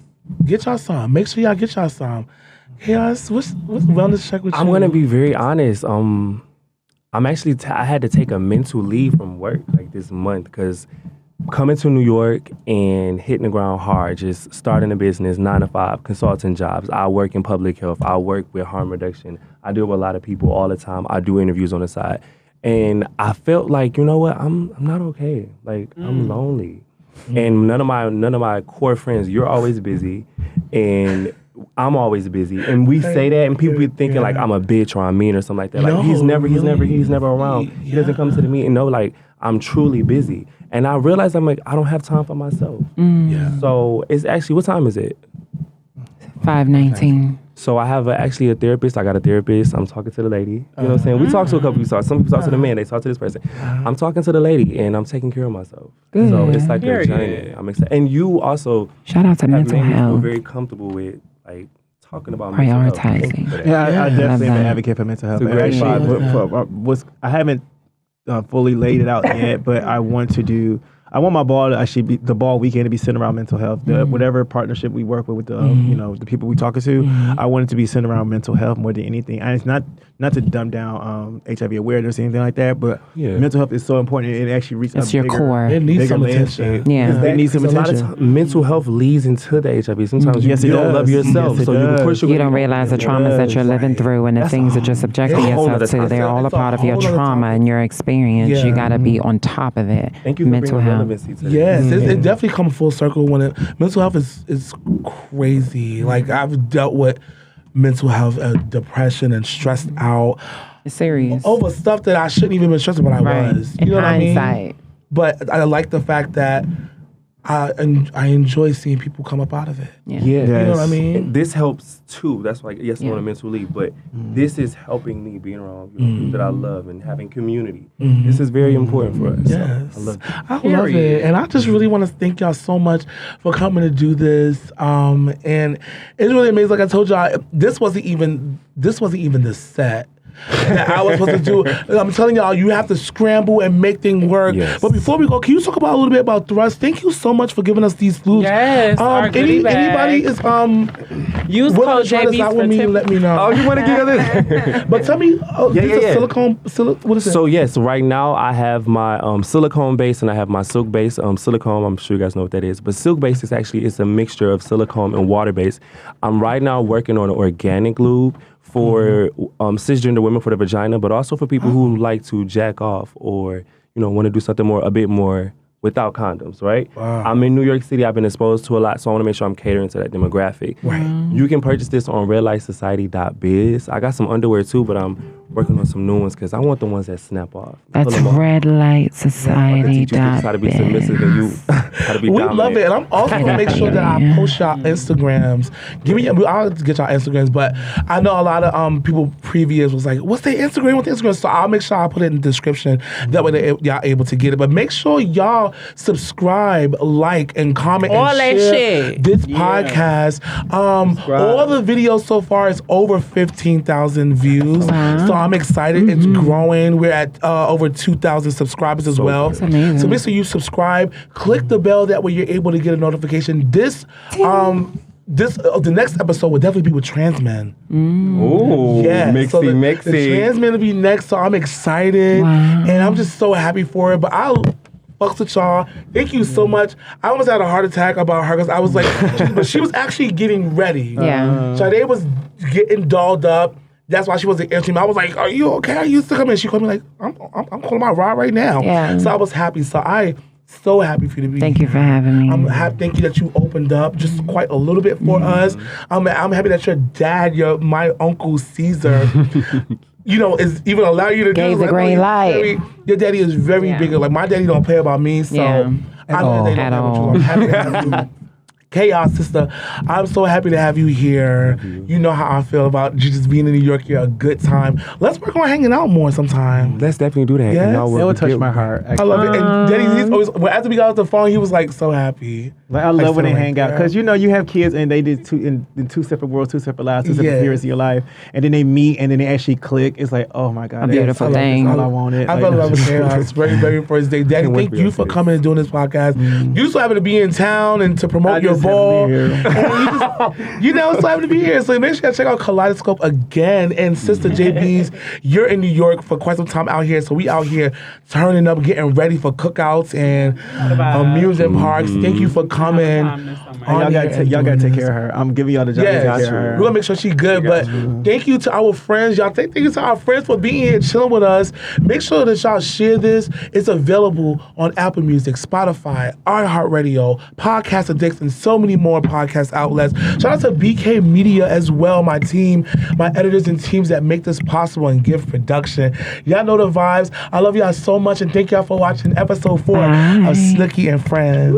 Get y'all some. Make sure y'all get y'all some. Chaos, what's wellness check with you? I'm gonna be very honest. I'm actually I had to take a mental leave from work like this month because coming to New York and hitting the ground hard, just starting a business, 9 to 5, consulting jobs. I work in public health. I work with harm reduction. I deal with a lot of people all the time. I do interviews on the side, and I felt like, you know what, I'm not okay. Like I'm lonely, and none of my core friends. You're always busy, and I'm always busy, and we say that, and people be thinking like I'm a bitch or I'm mean or something like that. Like No, he's never really. around. He doesn't come to the meeting. No, like I'm truly busy, and I realized I'm like I don't have time for myself. Yeah. So it's actually, what time is it? 5:19. So I have actually a therapist. I got a therapist. I'm talking to the lady. You know what I'm saying? We talk to a couple people. Some people talk to the man. They talk to this person. I'm talking to the lady, and I'm taking care of myself. Good. So it's like a Period. journey. I'm excited. And you also Shout out to have mental made me feel health. very comfortable with like talking about mental health. Thank you Prioritizing. for that. Yeah, I definitely am that. an advocate for mental health. It's a great Actually, I haven't fully laid it out yet, but I want my ball to actually be the ball weekend to be centered around mental health. Whatever partnership we work with the the people we talking to, I want it to be centered around mental health more than anything. And it's not to dumb down HIV awareness or anything like that, but Yeah. mental health is so important. It actually reaches It's your core. It needs bigger some landscape. attention. Yeah. It needs some Because a lot of attention. time, mental health leads into the HIV. Sometimes Yes, you it don't does. love yourself, Yes, it so of does. course You don't realize the traumas that you're living through and the things that you're subjecting It's a whole yourself nother to. They're all a It's a part of your whole nother trauma topic. and your experience. Yeah. You got to be on top of it. Thank you for mental bringing health. relevancy to this. Yes, it definitely comes full circle when mental health is crazy. Like I've dealt with mental health, depression, and stressed out It's serious. over stuff that I shouldn't even been stressed, but I Right. was. In You know what I mean? hindsight. But I like the fact that I enjoy seeing people come up out of it. Yeah. Yeah. You know what I Yes. mean? And this helps too. That's why, yes, I'm Yeah. on a mental leave, but this is helping me being around people that I love and having community. This is very important for us. Yes. So, I love it. I love it. And I just really want to thank y'all so much for coming to do this. And it's really amazing. Like I told y'all, this wasn't even the set that I was supposed to do. I'm telling y'all, you have to scramble and make things work. Yes. But before we go, can you talk about a little bit about Thrust? Thank you so much for giving us these flutes. Yes, our goodie bag. Anybody is Use willing code to try this Jaybiez out for with me? 10%. Let me know. Oh, you want to get this? But tell me, this is silicone. What is it? So yes, right now I have my silicone base and I have my silk base. Silicone, I'm sure you guys know what that is. But silk base is actually it's a mixture of silicone and water base. I'm right now working on an organic lube for cisgender women for the vagina, but also for people who like to jack off or want to do something a bit more without condoms, right? Wow. I'm in New York City. I've been exposed to a lot, so I want to make sure I'm catering to that demographic. Right. You can purchase this on redlightsociety.biz. I got some underwear too, but I'm working on some new ones because I want the ones that snap off. That's redlightsociety.biz. How to be submissive and you how to be We dominant. love it, and I'm also gonna make sure that I post y'all Instagrams. I'll get y'all Instagrams, but I know a lot of people previous was like, "What's their Instagram? What's their Instagram?" So I'll make sure I put it in the description. That way y'all able to get it. But make sure y'all subscribe, like, and comment All and that share shit. this podcast. All the videos so far is over 15,000 views. So I'm excited. It's growing. We're at over 2,000 subscribers as well. That's amazing. So make sure you subscribe, click the bell, that way you're able to get a notification. The next episode will definitely be with trans men. Ooh, Yeah, mixy, so the mixy. trans men will be next, so I'm excited, and I'm just so happy for it. But I'll fucks with y'all. Thank you so much. I almost had a heart attack about her because I was like, but she was actually getting ready. Yeah. Sade was getting dolled up. That's why she wasn't answering me. I was like, "Are you okay? Are you still coming?" She called me like, "I'm calling my ride right now." Yeah. So I was happy. So I so happy for you to be. Thank you here. for having me. I'm happy. Thank you that you opened up just quite a little bit for us. I'm happy that your dad, my uncle Caesar, is even allow you to Gave do. the green light. Your daddy is very big. Like my daddy don't play about me, so Yeah. I know they don't At play with you. all. I'm happy to have you. Chaos, sister. I'm so happy to have you here. You know how I feel about you just being in New York. You're a good time. Let's work on hanging out more sometime. Let's definitely do that. Yes. And y'all It would touch my heart. I love it. And Daddy, he's always, after we got off the phone, he was like so happy. Like, I love when they still hang like out that. because you have kids and they did in two separate worlds, two separate lives, two separate Yeah. periods of your life, and then they meet and then they actually click. It's like, oh my god, A beautiful that's thing. all I wanted. I fell in love with Chaos very, very first day. Daddy, Can't wait thank for you your for face. coming and doing this podcast. You so happy to be in town and to promote your just happy ball. to be here. So happy to be here. So make sure you check out Kaleidoscope again. And Sister Jaybiez, you're in New York for quite some time out here. So we out here turning up, getting ready for cookouts and amusement parks. Thank you for coming. Y'all gotta take care of her. I'm giving y'all the job to Yeah, take care of her. we're gonna make sure she's good. But thank you to our friends, y'all. Thank you to our friends for being here, chilling with us. Make sure that y'all share this. It's available on Apple Music, Spotify, iHeartRadio, Podcast Addicts, and so many more podcast outlets. Shout out to BK Media as well, my team, my editors and teams that make this possible and give production. Y'all know the vibes. I love y'all so much, and thank y'all for watching episode 4 of Snookie and Friends.